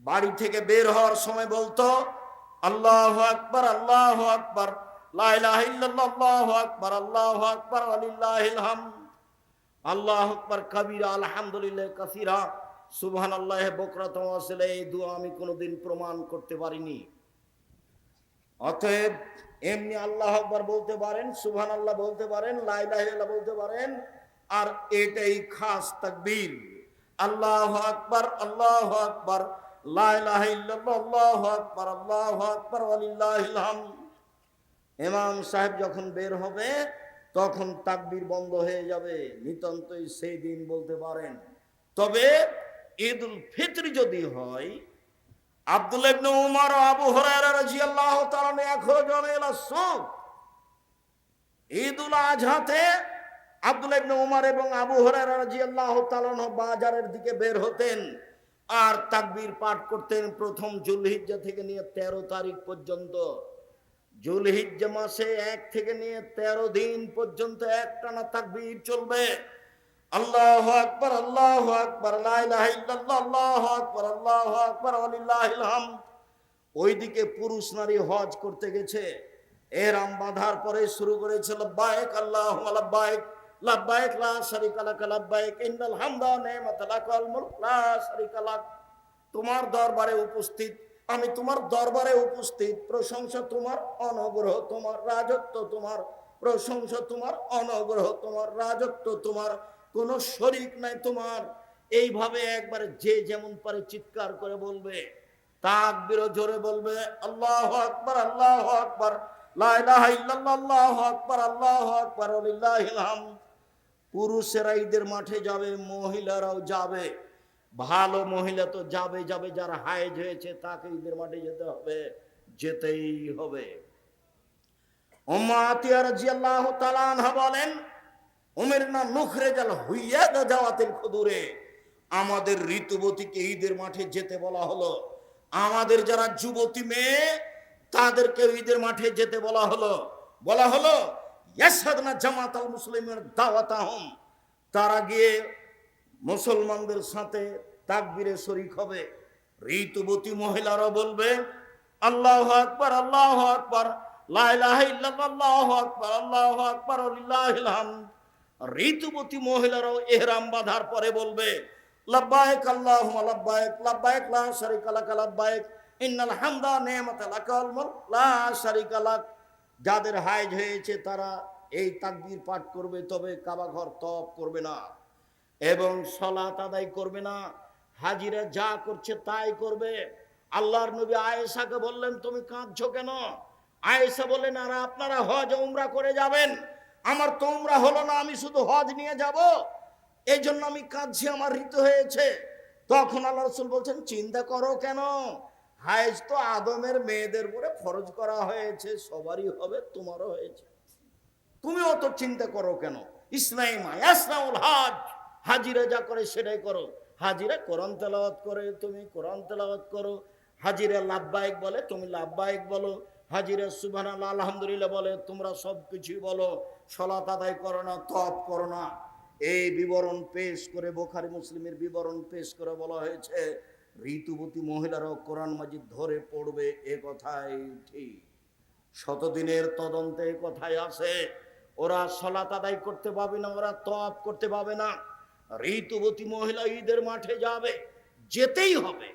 বাড়ি থেকে বের হওয়ার সময় বলতো আল্লাহু আকবার, আল্লাহু আকবার, লা ইলাহা ইল্লাল্লাহ, আল্লাহু আকবার, আল্লাহু আকবার, ওয়ালিল্লাহিল হামদ, আল্লাহু আকবার কাবীরা, আলহামদুলিল্লাহ কাসীরা, সুবহানাল্লাহি বুকরাতাও ওয়া আসীলা। এই দোয়া আমি কোনোদিন প্রমাণ করতে পারিনি। অতএব এমনি আল্লাহু আকবার বলতে পারেন, সুবহানাল্লাহ বলতে পারেন, লা ইলাহা ইল্লাল্লাহ বলতে পারেন, আর এটাই খাস তাকবীর। আল্লাহু আকবার, আল্লাহু আকবার, লা ইলাহা ইল্লাল্লাহ, আল্লাহু আকবার, আল্লাহু আকবার, ওয়ালিল্লাহিল হামদ। ইমাম সাহেব যখন বের হবে তখন তাকবীর বন্ধ হয়ে যাবে। নিতান্তই সেই দিন বলতে পারেন। তবে ঈদুল ফিতর যদি হয়, আব্দুল্লাহ ইবনে উমর ও আবু হুরায়রা রাদিয়াল্লাহু তাআলা ইয়াখরুজুনা ইলা সুক। ঈদুল আজহাতে আব্দুল্লাহ ইবনে উমর এবং আবু হুরায়রা রাদিয়াল্লাহু তাআলা বাজারের দিকে বের হতেন আর তাকবীর পাঠ করতেন প্রথম যুলহিজ্জা থেকে নিয়ে 13 তারিখ পর্যন্ত। যুলহিজ্জা মাসে 1 থেকে নিয়ে 13 দিন পর্যন্ত একটানা তাকবীর চলবে। আল্লাহু আকবার, আল্লাহু আকবার, লা ইলাহা ইল্লাল্লাহ, আল্লাহু আকবার, আল্লাহু আকবার, ওয়ালিল্লাহিল হামদ। ওইদিকে পুরুষ নারী হজ করতে গেছে, ইহরাম বাঁধার পরে শুরু করেছে লাব্বাইক আল্লাহুম্মা লাব্বাইক, লাব্বাইক লা শারীকা লাক, লাব্বাইক ইন্নাল হামদা ওয়া নি'মাতা লাক ওয়াল মুলক লা শারীকা লাক। তোমার দরবারে উপস্থিত, আমি তোমার দরবারে উপস্থিত, প্রশংসা তোমার, অনুগ্রহ তোমার, রাজত্ব তোমার, প্রশংসা তোমার, অনুগ্রহ তোমার, রাজত্ব তোমার, কোনো শরীক নাই তোমার। এইভাবে একবারে যে যেমন পারে চিৎকার করে বলবে। তাকবীরও জোরে বলবে, আল্লাহু আকবার, আল্লাহু আকবার, লা ইলাহা ইল্লাল্লাহ, আল্লাহু আকবার, আল্লাহু আকবার, ওয়ালিল্লাহিল হামদ। পুরুষেরা ঈদের মাঠে যাবে, মহিলারাও যাবে। ভালো মহিলা তো যাবে যাবে, যারা হায়েজ হয়েছে তাকে ঈদের মাঠে যেতে হবে, যেতেই হবে। উম্মে আতিয়া রাদিয়াল্লাহু তাআলা আনহা বলেন, উমিরনা নুখরিজাল হুইয়াদা জাওয়াতিল খুদুরে। আমাদের ঋতুবতীকে ঈদের মাঠে যেতে বলা হলো। আমাদের যারা যুবতী মেয়ে তাদেরকে ঈদের মাঠে যেতে বলা হলো। বলা হলো ইয়াশহাদনা জামাতাল মুসলিমিন দাওয়াতাহুম। তারা গিয়ে মুসলমানদের সাথে তাকবীরে শরীক হবে। ঋতুবতী মহিলারা বলবে আল্লাহু আকবার, আল্লাহু আকবার, লা ইলাহা ইল্লাল্লাহ, আল্লাহু আকবার, আল্লাহু আকবার, ওয়ালিল্লাহিল হামদ। ঋতুবতী মহিলারাও ইহরাম বাঁধার পরে বলবে লাব্বাইক আল্লাহুম্মা লাব্বাইক, লাব্বাইক লা শারীকা লাক, লাব্বাইক ইন্নাল হামদা ওয়া নি'মাতা লাক ওয়াল মুলক লা শারীকা লাক। যাদের হায়েজ হয়েছে তারা এই তাকবীর পাঠ করবে, তবে কাবা ঘর তওয়াফ করবে না এবং সালাত আদায় করবে না। হাজিরা যা করছে তাই করবে। আল্লাহর নবী আয়েশাকে বললেন, তুমি কাঁদছো কেন? আয়েশা বললেন, আর আপনারা হজ উমরা করে যাবেন, আমার তো উমরা হলো না, আমি শুধু হজ নিয়ে যাব, এই জন্য আমি কাঁদছি, আমার ঋতু হয়েছে। তখন আল্লাহ রাসূল বলছেন, চিন্তা করো কেন? হায়েজ তো আদমের মেয়েদের উপরে ফরজ করা হয়েছে, সবারই হবে, তোমারও হয়েছে, তুমি অত চিন্তা করো কেন? ইসলামা ইয়াসনাউল হজ, হাজিরা যা করে সেটাই করো। হাজিরা কোরআন তেলাওয়াত করে, তুমি কোরআন তেলাওয়াত করো। হাজিরা লাব্বাইক বলে, তুমি লাব্বাইক বলো। হাজিরা সুবহানাল্লাহ আলহামদুলিল্লাহ বলে, তোমরা সব কিছুই বলো। সালাত আদায় করো না, তওয়াফ করো না। এই বিবরণ পেশ করে, বুখারী মুসলিমের বিবরণ পেশ করে বলা হয়েছে ঋতুবতী মহিলারাও কোরআন মাজিদ ধরে পড়বে। এ কথাই ঠিক, শতদিনের তদন্তে এ কথাই আছে। ওরা সালাত আদায় করতে পাবে না, ওরা তওয়াফ করতে পাবে না। ঋতুবতী মহিলা ঈদের মাঠে যাবে, যেতেই হবে।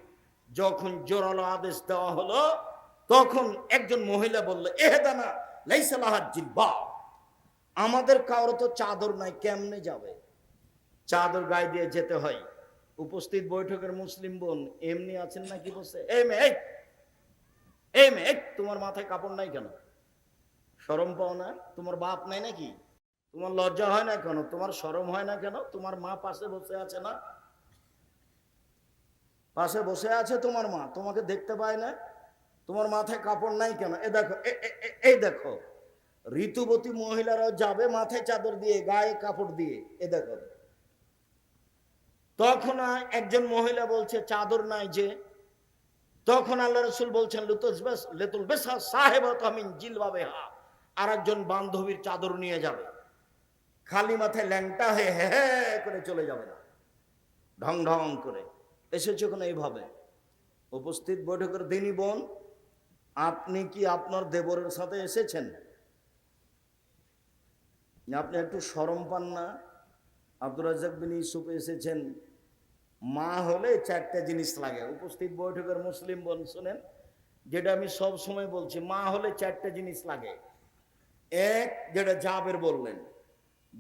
যখন জোরালো আদেশ দেওয়া হলো তখন একজন মহিলা বলল, এহদানা লাইসা লাহা জিলবা। আমাদের কারো তো চাদর নাই, কেমনে যাবে? চাদর গায়ে দিয়ে যেতে হয়। উপস্থিত বৈঠকের মুসলিম বোন এমনি আছেন নাকি বসে, এই মেয়ে, এই মেয়ে, তোমার মাথায় কাপড় নাই কেন? শরম পাও না? তোমার বাপ নাই নাকি? তোমার লজ্জা হয় না কেন? তোমার শরম হয় না কেন? তোমার মা পাশে বসে আছে না? পাশে বসে আছে তোমার মা, তোমাকে দেখতে পায় না, তোমার মাথায় কাপড় নাই কেন? এ দেখো, এই দেখো, ঋতুবতী মহিলারাও যাবে মাথায় চাদর দিয়ে, গায়ে কাপড় দিয়ে। এ দেখো, তখন একজন মহিলা বলছে চাদর নাই যে। তখন আল্লাহ রসুল বলছেন লেতুল বেসা সাহেবাত মিন জিলবাবিহা, আর একজন বান্ধবীর চাদর নিয়ে যাবে, খালি মাথায় ল্যাংটা হয়ে হে হে করে চলে যাবে না, ঢং ঢং করে। এসেছে কোনো এইভাবে। উপস্থিত বৈঠকের দিনই বোন, আপনি কি আপনার দেবরের সাথে এসেছেন? আপনি একটু শরম পান না? আব্দুর রাজ্জাক বিন ইউসুফ এসেছেন। মা হলে চারটা জিনিস লাগে। উপস্থিত বৈঠকের মুসলিম বোন শুনেন, যেটা আমি সব সময় বলছি, মা হলে চারটা জিনিস লাগে। এক, যেটা জাবের বললেন,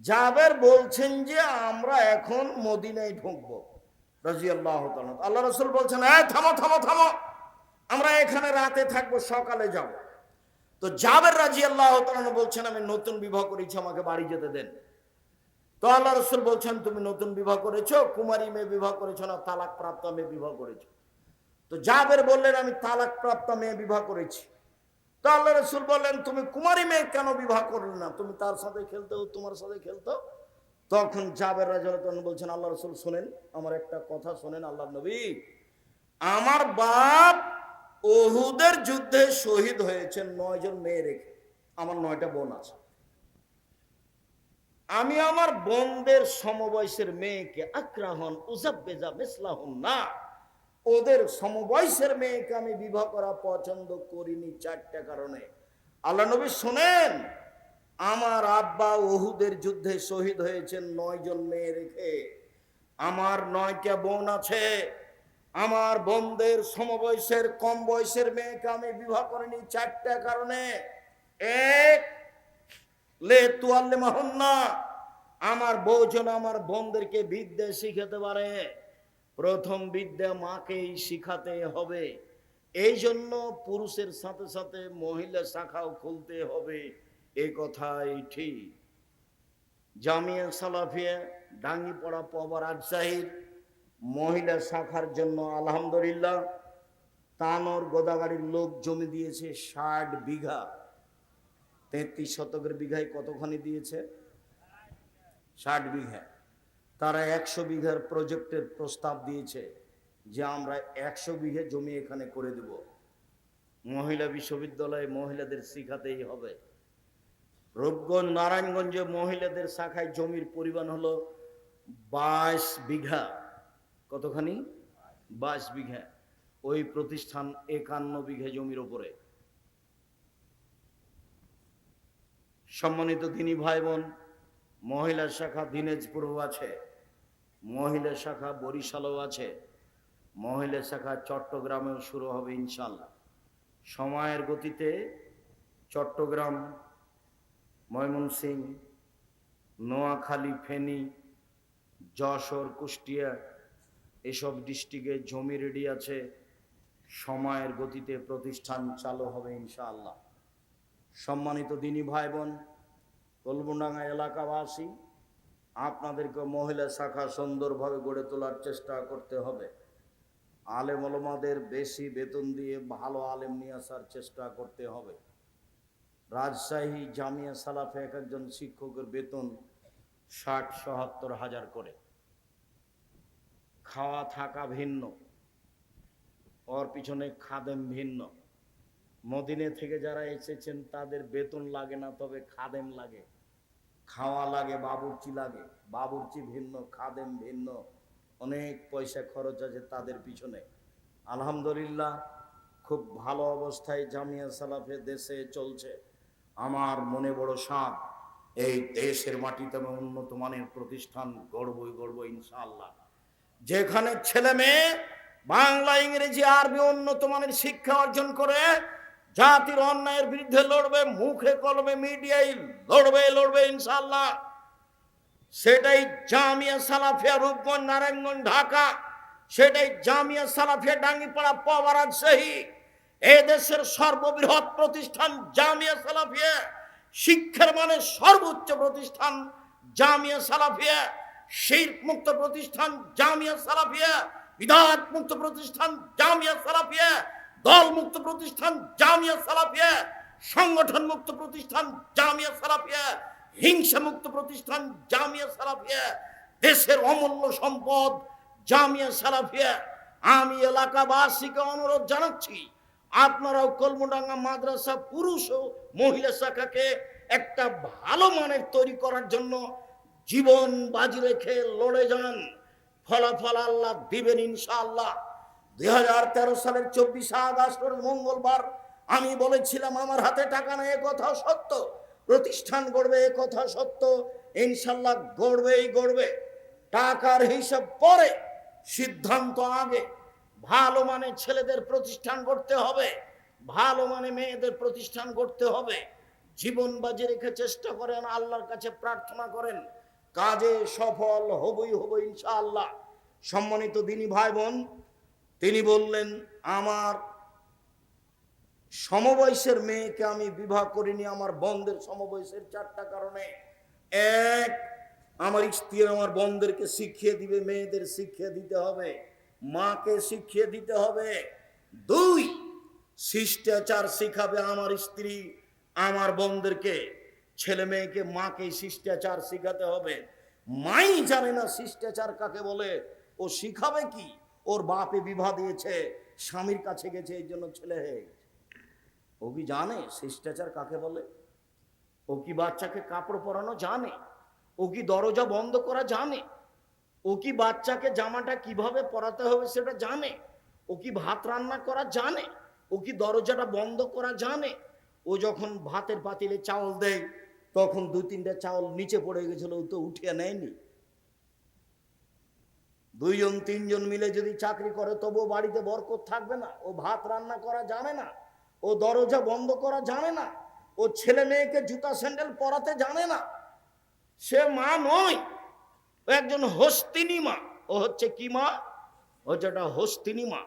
জাবের বলছেন যে আমরা এখন মদিনায় ঢুকবো রাদিয়াল্লাহু তাআলা। আল্লাহ রাসূল বলছেন থামো থামো থামো, আমরা এখানে রাতে থাকবো, সকালে যাব। তো জাবের রাদিয়াল্লাহু তাআলা বলছেন আমি নতুন বিবাহ করেছি, আমাকে বাড়ি যেতে দেন। তো আল্লাহ রসুল বলছেন তুমি নতুন বিবাহ করেছো, কুমারী মেয়ে বিবাহ করেছো না তালাক প্রাপ্ত মেয়ে বিবাহ করেছো? তো জাবের বললেন আমি তালাক প্রাপ্ত মেয়ে বিবাহ করেছি। তো আল্লাহ রসুল বললেন তুমি কুমারী মেয়ে কেন বিবাহ করলে না? তুমি তার সাথে খেলতো, তোমার সাথে খেলতো। তখন জাবের রাদিয়াল্লাহু বলছেন আল্লাহ রসুল শোনেন, আমার একটা কথা শোনেন আল্লাহ নবী, আমার বাপ উহুদের যুদ্ধে শহীদ হয়েছে 9 জন মেয়ে রেখে, আমার 9টা বোন আছে। আমি আমার বোনদের সমবয়সের মেয়েকে আক্রাহন উজাব্বেজা মিসলাহুন না, ওদের সমবয়সের মেয়েকে আমি বিবাহ করা পছন্দ করিনি 4টা কারণে। আল্লাহ নবী শোনেন, আমার আব্বা উহুদের যুদ্ধে শহীদ হয়েছেন 9 জন মেয়ে রেখে, আমার 9টা বোন আছে, আমার বোনদের সমবয়সের কম বয়সের মেয়েকে আমি বিবাহ করিনি 4টা কারণে। এক, লে তুয়াল্লে মাহুন্না, আমার বউ যেন আমার বোনদেরকে বিদ্যা শিখাতে পারে। প্রথম বিদ্যা মাকেই শিখাতে হবে, এই জন্য পুরুষের সাথে সাথে মহিলা শাখাও খুলতে হবে, এই কথাই ঠিক। জামিয়া সালাফিয়া ডাঙ্গিপাড়া পবা রাজশাহীর মহিলা শাখার জন্য আলহামদুলিল্লাহ তানোর গোদাগাড়ির লোক জমি দিয়েছে 60 বিঘা। 33 শতকের বিঘায় কতখানি দিয়েছে? 60 বিঘা। তারা 100 বিঘার প্রজেক্টের প্রস্তাব দিয়েছে যে আমরা 100 বিঘা জমি এখানে করে দেব, মহিলা বিশ্ববিদ্যালয়ে মহিলাদের শিখাতেই হবে। রূপগঞ্জ নারায়ণগঞ্জে মহিলাদের শাখায় জমির পরিমাণ হলো 22 বিঘা। কতখানি? 22 বিঘা। ওই প্রতিষ্ঠান 51 বিঘা জমির ওপরে। সম্মানিত দিনী ভাই বোন, মহিলা শাখা দিনাজপুরও আছে, মহিলা শাখা বরিশালও আছে, মহিলা শাখা চট্টগ্রামেও শুরু হবে ইনশাল্লাহ। সময়ের গতিতে চট্টগ্রাম, ময়মনসিংহ, নোয়াখালী, ফেনী, যশোর, কুষ্টিয়া এসব ডিস্ট্রিক্টে জমি রেডি আছে। সময়ের গতিতে প্রতিষ্ঠান চালু হবে ইনশাআল্লাহ। সম্মানিত দিনী ভাই বোন, কলমডাঙ্গা এলাকাবাসী, আপনাদেরকে মহিলা শাখা সুন্দরভাবে গড়ে তোলার চেষ্টা করতে হবে। আলেম ওলামাদের বেশি বেতন দিয়ে ভালো আলেম নিয়ে আসার চেষ্টা করতে হবে। রাজশাহী জামিয়া সালাফে এক একজন শিক্ষকের বেতন 60-70 হাজার করে। খাওয়া থাকা ভিন্ন, ওর পিছনে খাদেম ভিন্ন। মদিনে থেকে যারা এসেছেন তাদের বেতন লাগে না, তবে খাদেম লাগে, খাওয়া লাগে, বাবুর্চি লাগে। বাবুর্চি ভিন্ন, খাদেম ভিন্ন, অনেক পয়সা খরচ আছে তাদের পিছনে। আলহামদুলিল্লাহ খুব ভালো অবস্থায় জামিয়া সালাফে দেশে চলছে। আমার মনে বড় সাধ, এই দেশের মাটিতে আমি উন্নত মানের প্রতিষ্ঠান গড়বই ইনশাআল্লাহ, যেখানে ছেলে মেয়ে বাংলা, ইংরেজি, আরবি উন্নত মানের শিক্ষা অর্জন করে জাতির অন্যায়ের বিরুদ্ধে লড়বে, মুখে কলমে মিডিয়ায় লড়বে ইনশাআল্লাহ। সেটাই জামিয়া সালাফিয়া রূপগঞ্জ, নারায়ণগঞ্জ, ঢাকা, সেটাই জামিয়া সালাফিয়া ডাঙ্গিপাড়া, পবা, রাজশাহী। এই দেশের সর্ববৃহৎ প্রতিষ্ঠান জামিয়া সালাফিয়া, শিক্ষার মানে সর্বোচ্চ প্রতিষ্ঠান জামিয়া সালাফিয়া, শিরক মুক্ত প্রতিষ্ঠান জামিয়া সালাফিয়া, বিদাত মুক্ত প্রতিষ্ঠান জামিয়া সালাফিয়া, দল মুক্ত প্রতিষ্ঠান জামিয়া সালাফিয়া, সংগঠন মুক্ত প্রতিষ্ঠান জামিয়া সালাফিয়া, হিংসা মুক্ত প্রতিষ্ঠান জামিয়া সালাফিয়া, দেশের অমূল্য সম্পদ জামিয়া সালাফিয়া। আমি এলাকাবাসীকে অনুরোধ জানাচ্ছি, আপনারাও কলমডাঙ্গা মাদ্রাসা পুরুষ ও মহিলা শাখাকে একটা ভালো মানের তৈরি করার জন্য জীবন বাজি রেখে লড়ে যান। ফলাফল আল্লাহ দিবেন ইনশাআল্লাহ। 2013 সালের 24 আগস্ট মঙ্গলবার আমি বলেছিলাম আমার হাতে টাকা নেই, এ কথা সত্য। প্রতিষ্ঠান গড়বে, এ কথা সত্য। ইনশাআল্লাহ গড়বেই গড়বে। টাকার হিসাব পরে, সিদ্ধান্ত আগে। ভালো মানের ছেলেদের প্রতিষ্ঠান গড়তে হবে, ভালো মানে মেয়েদের প্রতিষ্ঠান গড়তে হবে। জীবন বাজি রেখে চেষ্টা করেন, আল্লাহর কাছে প্রার্থনা করেন, কাজে সফল হবই হব ইনশাআল্লাহ। সম্মানিত দিনী ভাই বোন, তিনি বললেন আমার সমবয়সের মেয়েকে আমি বিবাহ করিনি আমার বোনদের সমবয়সের 4টা কারণে। এক, আমার স্ত্রী আমার বোনদেরকে শিখিয়ে দিবে, মেয়েদের শিখিয়ে দিতে হবে, মাকে শিখিয়ে দিতে হবে। 2, শিষ্টাচার শিখাবে আমার স্ত্রী আমার বোনদেরকে, ছেলে মেয়েকে মাকে শিষ্টাচার শিখাতে হবে। মাই জানে না শিষ্টাচার কাকে বলে, ও শিখাবে কি? ওর বাপে বিবাহ দিয়েছে, স্বামীর কাছে গেছে, এই জন্য ছেলে হয়ে গেছে। ও কি জানে শিষ্টাচার কাকে বলে? ও কি বাচ্চাকে কাপড় পরানো জানে? ও কি দরজা বন্ধ করা জানে? ও কি বাচ্চাকে জামাটা কিভাবে পরাতে হবে সেটা জানে? ও কি ভাত রান্না করা জানে? ও কি দরজাটা বন্ধ করা জানে? ও যখন ভাতের পাতিলে চাউল দেয় তখন 2-3টা চাউল নিচে পড়ে গেছিল, ও তো উঠিয়ে নেয়নি। 2-3জন মিলে যদি চাকরি করে তবুও বাড়িতে বরকত থাকবে না। ও ভাত রান্না করা জানে না, ও দরজা বন্ধ করা জানে না, ও ছেলে মেয়েকে জুতা স্যান্ডেল পরাতে জানে না। সে মা নয়, ও একজন হস্তিনী মা। ও হচ্ছে কি মা? ও যেটা হস্তিনী মা।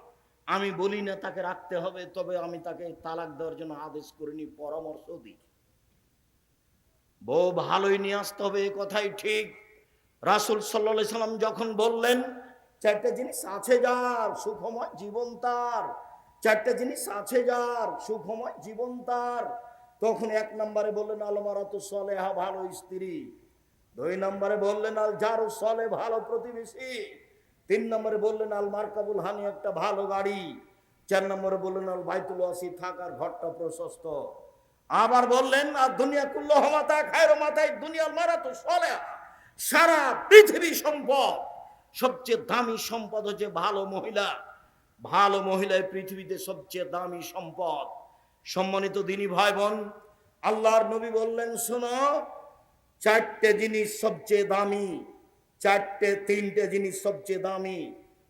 আমি বলি না তাকে রাখতে হবে, তবে আমি তাকে তালাক দেওয়ার জন্য আদেশ করিনি, পরামর্শ দিই। বউ ভালোই নিয়ে আসতে হবে, এ কথাই ঠিক। রাসূল সাল্লাল্লাহু আলাইহি সাল্লাম যখন বললেন 4টে জিনিস আছে যার সুখময় জীবন তার, 4টে জিনিস আছে যার সুখময় জীবন তার, তখন 1 নম্বরে বললেন আল মারাতু সালেহা, ভালো স্ত্রী। 2 নম্বরে বললেন আল জারু সালে, ভালো প্রতিবেশী। 3 নম্বরে বললেন আল মারকাবুল হানি, একটা ভালো গাড়ি। 4 নম্বরে বললেন আল বাইতুল ওয়াসি, থাকার ঘরটা প্রশস্ত। আবার বললেন আর দুনিয়া কুল্লুহা মাতা খায়রু মাতাই দুনিয়াল মারাতু সালেহা, সারা পৃথিবী সম্পদ, সবচেয়ে দামি সম্পদ হচ্ছে ভালো মহিলা। ভালো মহিলাই পৃথিবীতে সবচেয়ে দামি সম্পদ। সম্মানিত দিনী ভাই বোন, আল্লাহর নবী বললেন শোনো, 4টে জিনিস সবচেয়ে দামি, 3টে জিনিস সবচেয়ে দামি।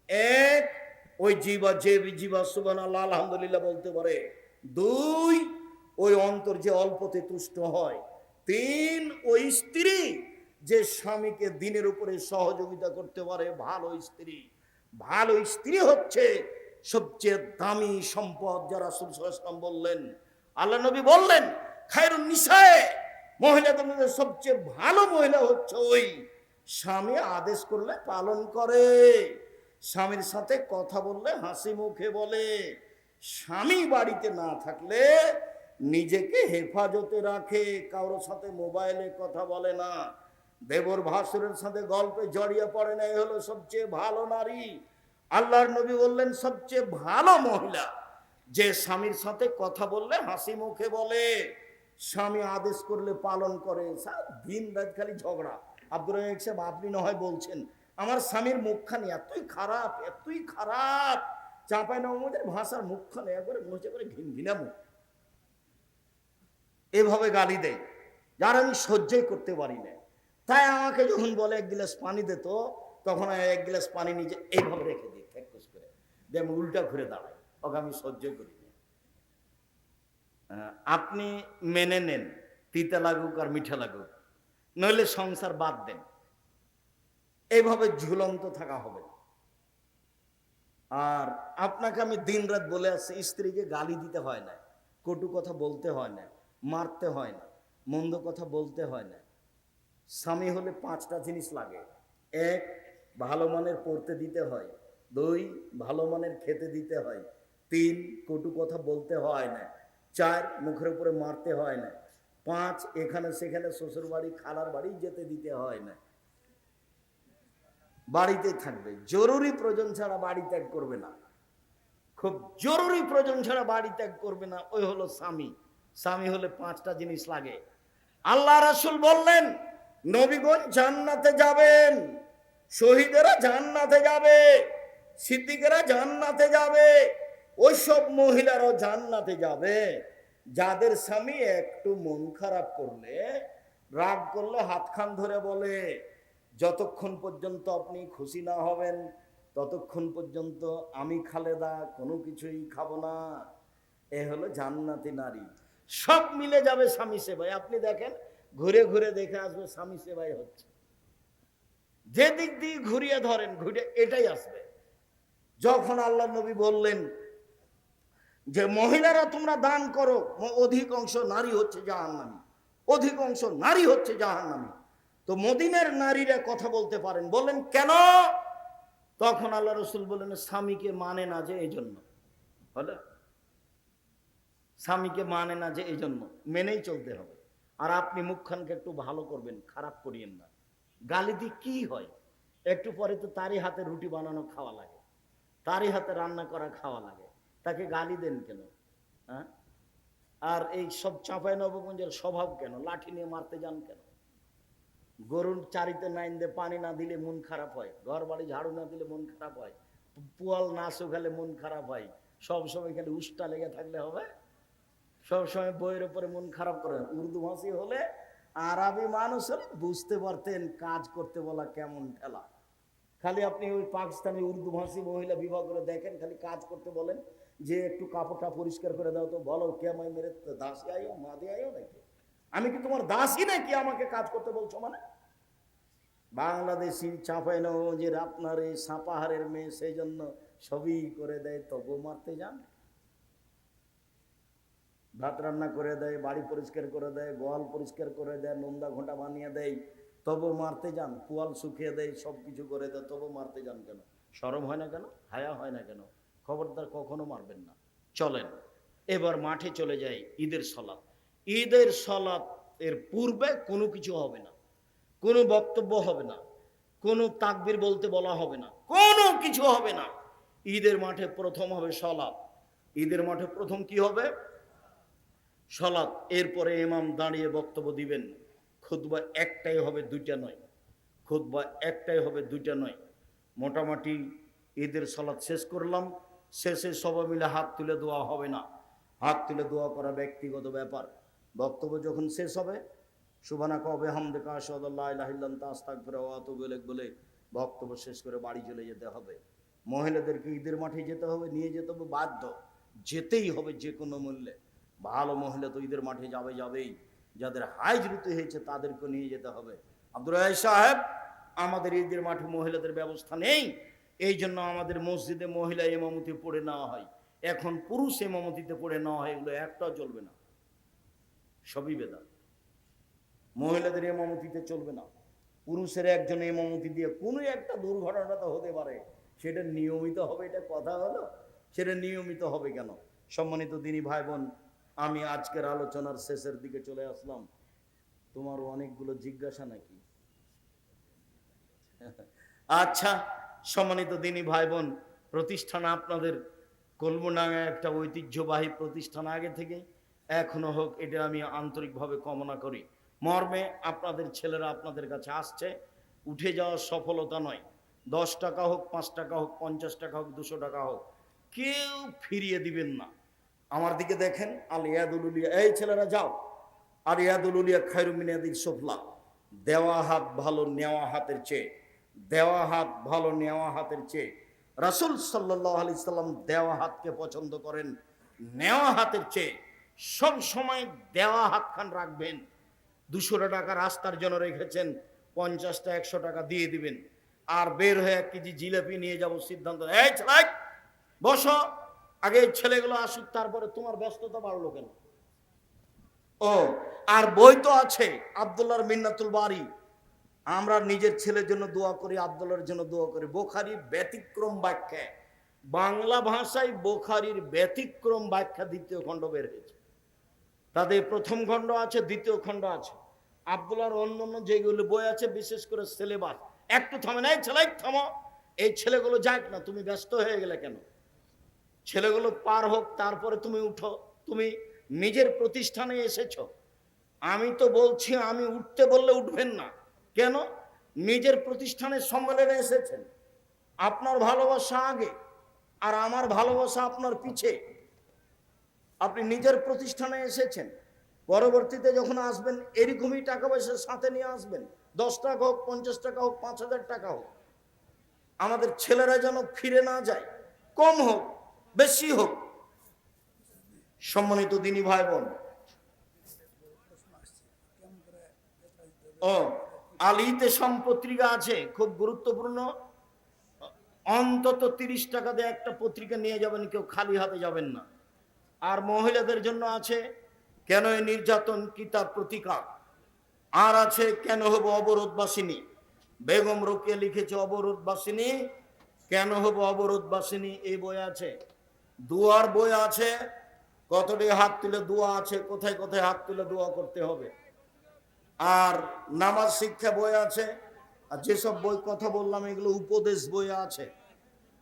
1, ওই জিবা, যে জিবা সুবহানাল্লাহ আলহামদুলিল্লাহ বলতে পারে। 2, ওই অন্তর যে অল্পতে তুষ্ট হয়। 3, ওই স্ত্রী যে স্বামীকে দিনের উপরে সহযোগিতা করতে পারে, ভালো স্ত্রী। ভালো স্ত্রী হচ্ছে সবচেয়ে দামি সম্পদ, যারা রাসূল সাল্লাল্লাহু আলাইহি ওয়াসাল্লাম বললেন। আল্লাহ নবী বললেন খায়রুন নিসায়ে, মহিলাদের মধ্যে সবচেয়ে ভালো মহিলা হচ্ছে ওই স্বামী আদেশ করলে পালন করে, স্বামীর সাথে কথা বললে হাসি মুখে বলে, স্বামী বাড়িতে না থাকলে নিজেকে হেফাজতে রাখে, কারোর সাথে মোবাইলে কথা বলে না, দেবর ভাসুরের সাথে গল্পে জড়িয়ে পড়ে না। এই হলো সবচেয়ে ভালো নারী। আল্লাহর নবী বললেন সবচেয়ে ভালো মহিলা যে স্বামীর সাথে কথা বললে হাসি মুখে বলে, স্বামী আদেশ করলে পালন করে। দিন রাত খালি ঝগড়া। আব্দুর রহিম সাহেব, আপনি না হয় বলছেন আমার স্বামীর মুখখানি এতই খারাপ, এতই খারাপ, চাঁপাইনবাবগঞ্জের ভাষার মুখখানি একবারে মনে হচ্ছে করে ঘিনঘিনা মুখ, এভাবে গালি দেয় যার আমি সহ্যই করতে পারি না। তাই আমাকে যখন বলে 1 গ্লাস পানি দে, তো তখন 1 গ্লাস পানি নিজে এইভাবে রেখে দিই ফেকুস করে, যে আমি উল্টা ঘুরে দাঁড়াই, ওকে আমি সহ্যই করি না। আপনি মেনে নেন, তিতা লাগুক আর মিঠা লাগুক, নইলে সংসার বাদ দেন। এইভাবে ঝুলন্ত থাকা হবে। আর আপনাকে আমি দিন রাত বলে আসছি, স্ত্রীকে গালি দিতে হয় না, কটু কথা বলতে হয় না, মারতে হয় না, মন্দ কথা বলতে হয় না। স্বামী হলে 5টা জিনিস লাগে। 1, ভালো মানের পড়তে দিতে হয়। 2 ভালো মানের খেতে দিতে হয়, 3 কটু কথা বলতে হয় না, 4 মুখের উপরে মারতে হয় না, 5 এখানে সেখানে শ্বশুর বাড়ি খালার বাড়ি যেতে দিতে হয় না, বাড়িতে থাকবে, জরুরি প্রয়োজন ছাড়া বাড়ি ত্যাগ করবে না, খুব জরুরি প্রয়োজন ছাড়া বাড়ি ত্যাগ করবে না, ওই হলো স্বামী। স্বামী হলে 5টা জিনিস লাগে। আল্লাহ রাসূল বললেন নবীগণ জান্নাতে যাবেন, শহীদেরা জান্নাতে যাবে, সিদ্দিকেরা জান্নাতে যাবে, ওইসব মহিলারাও জান্নাতে যাবে যাদের স্বামী একটু মন খারাপ করলে, রাগ করলে হাতখান ধরে বলে যতক্ষণ পর্যন্ত আপনি খুশি না হবেন ততক্ষণ পর্যন্ত আমি খালেদা কোনো কিছুই খাবো না। এ হলো জান্নাতি নারী। সব মিলে যাবে স্বামী সেবায়। আপনি দেখেন, ঘুরে ঘুরে দেখে আসবে স্বামী সেবাই হচ্ছে, যে দিক দিয়ে ঘুরিয়ে ধরেন ঘুরে এটাই আসবে। যখন আল্লাহ নবী বললেন যে মহিলারা তোমরা দান করো, অধিকাংশ নারী হচ্ছে জাহান্নামী, অধিকাংশ নারী হচ্ছে জাহান্নামী, তো মদিনার নারীরা কথা বলতে পারেন, বললেন কেন? তখন আল্লাহ রসুল বললেন স্বামীকে মানে না যে এই জন্য, বলে স্বামীকে মানে না যে এই জন্য, মেনেই চলতে হবে। আর আপনি মুখখানকে একটু ভালো করবেন, খারাপ করিয়েন না। গালি দিয়ে কি হয়? একটু পরে তো তারই হাতে রুটি বানানো খাওয়া লাগে, তারই হাতে রান্না করা খাওয়া লাগে, তাকে গালি দেন কেন? হ্যাঁ, আর এই সব চাঁপাই নবগঞ্জের স্বভাব কেন? লাঠি নিয়ে মারতে যান কেন? গরুর চারিতে নাইন দিয়ে পানি না দিলে মন খারাপ হয়, ঘর বাড়ি ঝাড়ু না দিলে মন খারাপ হয়, পোয়াল না শুকালে মন খারাপ হয়, সব সময় খালি উষ্টা লেগে থাকলে হবে? সব সময় বইয়ের উপরে মন খারাপ করে? উর্দু ভাষী হলে, আরবি মানুষ হলে বুঝতে পারতেন কাজ করতে বলা কেমন ঠেলা। খালি আপনি ওই পাকিস্তানি উর্দু ভাষী মহিলা বিবাহ করে দেখেন, খালি কাজ করতে বলেন যে একটু কাপড়টা পরিষ্কার করে দাও, তো বলো কে আমায় মেরে দাসী আইও মাদে আইও নাকি? আমি কি তোমার দাসী নাকি আমাকে কাজ করতে বলছো? মানে বাংলাদেশি চাঁপাইনবাবগঞ্জের আপনার এই সাপাহারের মেয়ে, সেই জন্য সবই করে দেয়, তবু মারতে যান। ভাত রান্না করে দেয়, বাড়ি পরিষ্কার করে দেয়, গোয়াল পরিষ্কার করে দেয়, নোন্দা ঘোঁটা বানিয়ে দেয়, তবু মারতে যান। পোয়াল শুকিয়ে দেয়, সব কিছু করে দেয়, তবু মারতে যান কেন? শরম হয় না কেন? হায়া হয় না কেন? খবরদার কখনো মারবেন না। চলেন এবার মাঠে চলে যাই। ঈদের সলাত, ঈদের সলাত এর পূর্বে কোনো কিছু হবে না, কোনো বক্তব্য হবে না, কোনো তাকবীর বলতে বলা হবে না, কোনো কিছু হবে না। ঈদের মাঠে প্রথম হবে সলাত। ঈদের মাঠে প্রথম কি হবে? সলাত। এরপরে ইমাম দাঁড়িয়ে বক্তব্য দিবেন। খুতবা একটাই হবে, দুইটা নয়। খুতবা একটাই হবে, দুইটা নয়। মোটামুটি ঈদের সলাত শেষ করলাম। শেষে সবাই মিলে হাত তুলে দোয়া হবে না, হাত তুলে দোয়া করা ব্যক্তিগত ব্যাপার। বক্তব্য যখন শেষ হবে, সুবহানাকা ওয়া বিহামদিকা আশহাদু আল্লা ইলাহা ইল্লা আনতা আস্তাগফিরুকা ওয়া আতুবু ইলাইক বলে বক্তব্য শেষ করে বাড়ি চলে যেতে হবে। মহিলাদেরকে ঈদের মাঠে যেতে হবে, নিয়ে যেতে হবে, বাধ্য যেতেই হবে যে কোনো মূল্যে। ভালো মহিলা তো ঈদের মাঠে যাবেই, যাদের হাইজ ঋতু হয়েছে তাদেরকে নিয়ে যেতে হবে। আব্দুর রাজ্জাক সাহেব, আমাদের ঈদের মাঠে মহিলাদের ব্যবস্থা নেই, এই জন্য আমাদের মসজিদে মহিলা ইমামতি পড়ে নেওয়া হয়। এখন পুরুষ ইমামতিতে পড়ে নেওয়া হয়, এগুলো একটাও চলবে না, সবই বেদাত। মহিলাদের ইমামতিতে চলবে না, পুরুষের একজন ইমামতি দিয়ে কোনো একটা দুর্ঘটনা তো হতে পারে, সেটা নিয়মিত হবে, এটা কথা হলো? সেটা নিয়মিত হবে কেন? সম্মানিত দিনী ভাই বোন, আমি আজকের আলোচনার শেষের দিকে চলে আসলাম। তোমার অনেকগুলো জিজ্ঞাসা নাকি? আচ্ছা, সম্মানিত দিনী ভাই বোন, প্রতিষ্ঠান আপনাদের কলমডাঙ্গায় একটা ঐতিহ্যবাহী প্রতিষ্ঠান আগে থেকে এখনো হোক, এটা আমি আন্তরিকভাবে কামনা করি। মর্মে আপনাদের ছেলেরা আপনাদের কাছে আসছে, উঠে যাওয়ার সফলতা নয়। 10 টাকা হোক, 5 টাকা হোক, 50 টাকা হোক, 200 টাকা হোক, কেউ ফিরিয়ে দিবেন না। আমার দিকে দেখেন, আল ইয়াদুল উলিয়া, এই ছেলেরা যাও। আর ইয়াদুল উলিয়া খায়রুম মিন ইয়াদিস সুফলা, দেওয়া হাত ভালো নেওয়া হাতের চেয়ে, দেওয়া হাত ভালো নেওয়া হাতের চেয়ে। রাসূল সাল্লাল্লাহু আলাইহি সাল্লাম দেওয়া হাতকে পছন্দ করেন নেওয়া হাতের চেয়ে। সব সময় দেওয়া হাতখান রাখবেন। 200 টাকা রাস্তার জন্য রেখেছেন, 50টা 100 টাকা দিয়ে দিবেন। আর বের হয়ে 1 কেজি জিলাপি নিয়ে যাব সিদ্ধান্ত, এই ছেলে বসো, আগে ছেলেগুলো আসুক, তারপরে তোমার ব্যস্ততা বাড়লো কেন? ও আর বই তো আছে, আব্দুল্লাহর মিন্নাতুল বারি, আমরা নিজের ছেলের জন্য দোয়া করি, আব্দুল্লাহর জন্য দোয়া করি। বুখারীর ব্যতিক্রম ব্যাখ্যা, বাংলা ভাষায় বুখারীর ব্যতিক্রম ব্যাখ্যা দ্বিতীয় খণ্ড বের হয়েছে। তাদের প্রথম খণ্ড আছে, দ্বিতীয় খণ্ড আছে। আব্দুল্লাহর অন্যান্য যেগুলো বই আছে, বিশেষ করে সিলেবাস, একটু থামে নাই, ছেলে থামো, এই ছেলেগুলো যাক না, তুমি ব্যস্ত হয়ে গেলে কেন? ছেলেগুলো পার হোক, তারপরে তুমি উঠো। তুমি নিজের প্রতিষ্ঠানে এসেছো। আমি তো বলছি, আমি উঠতে বললে উঠবেন না কেন? নিজের প্রতিষ্ঠানের সম্মেলনে এসেছেন, আপনার ভালোবাসা আগে আর আমার ভালোবাসা আপনার পিছে। আপনি নিজের প্রতিষ্ঠানে এসেছেন, পরবর্তীতে যখন আসবেন এরকমই টাকা পয়সা সাথে নিয়ে আসবেন। 10 টাকা হোক, 50 টাকা হোক, 5000 টাকা হোক। আমাদের ছেলেরা যেন ফিরে না যায়, কম হোক বেশি হোক। সম্মানিত দিনী ভাই বোন, ও আলিতে পত্রিকা আছে, খুব গুরুত্বপূর্ণ। অন্তত 30 টাকা দিয়ে একটা পত্রিকা নিয়ে যাবেন, কেউ খালি হাতে যাবেন না। আর মহিলাদের জন্য আছে কেন এই নির্যাতন, কি তার প্রতিকার। আর আছে কেন হবো অবরোধবাসিনী, বেগম রোকেয়া লিখেছে অবরোধবাসিনী, কেন হবো অবরোধবাসিনী, এই বই আছে। দুয়ার বই আছে, কতটি হাত তুলে দোয়া আছে, কোথায় কোথায় হাত তুলে দোয়া করতে হবে। আর নামাজ শিক্ষা বই আছে। আর যেসব বই কথা বললাম এগুলো উপদেশ বই আছে।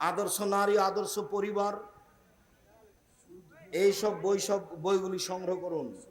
আদর্শ নারী, আদর্শ পরিবার, এইসব বই, সব বইগুলি সংগ্রহ করুন।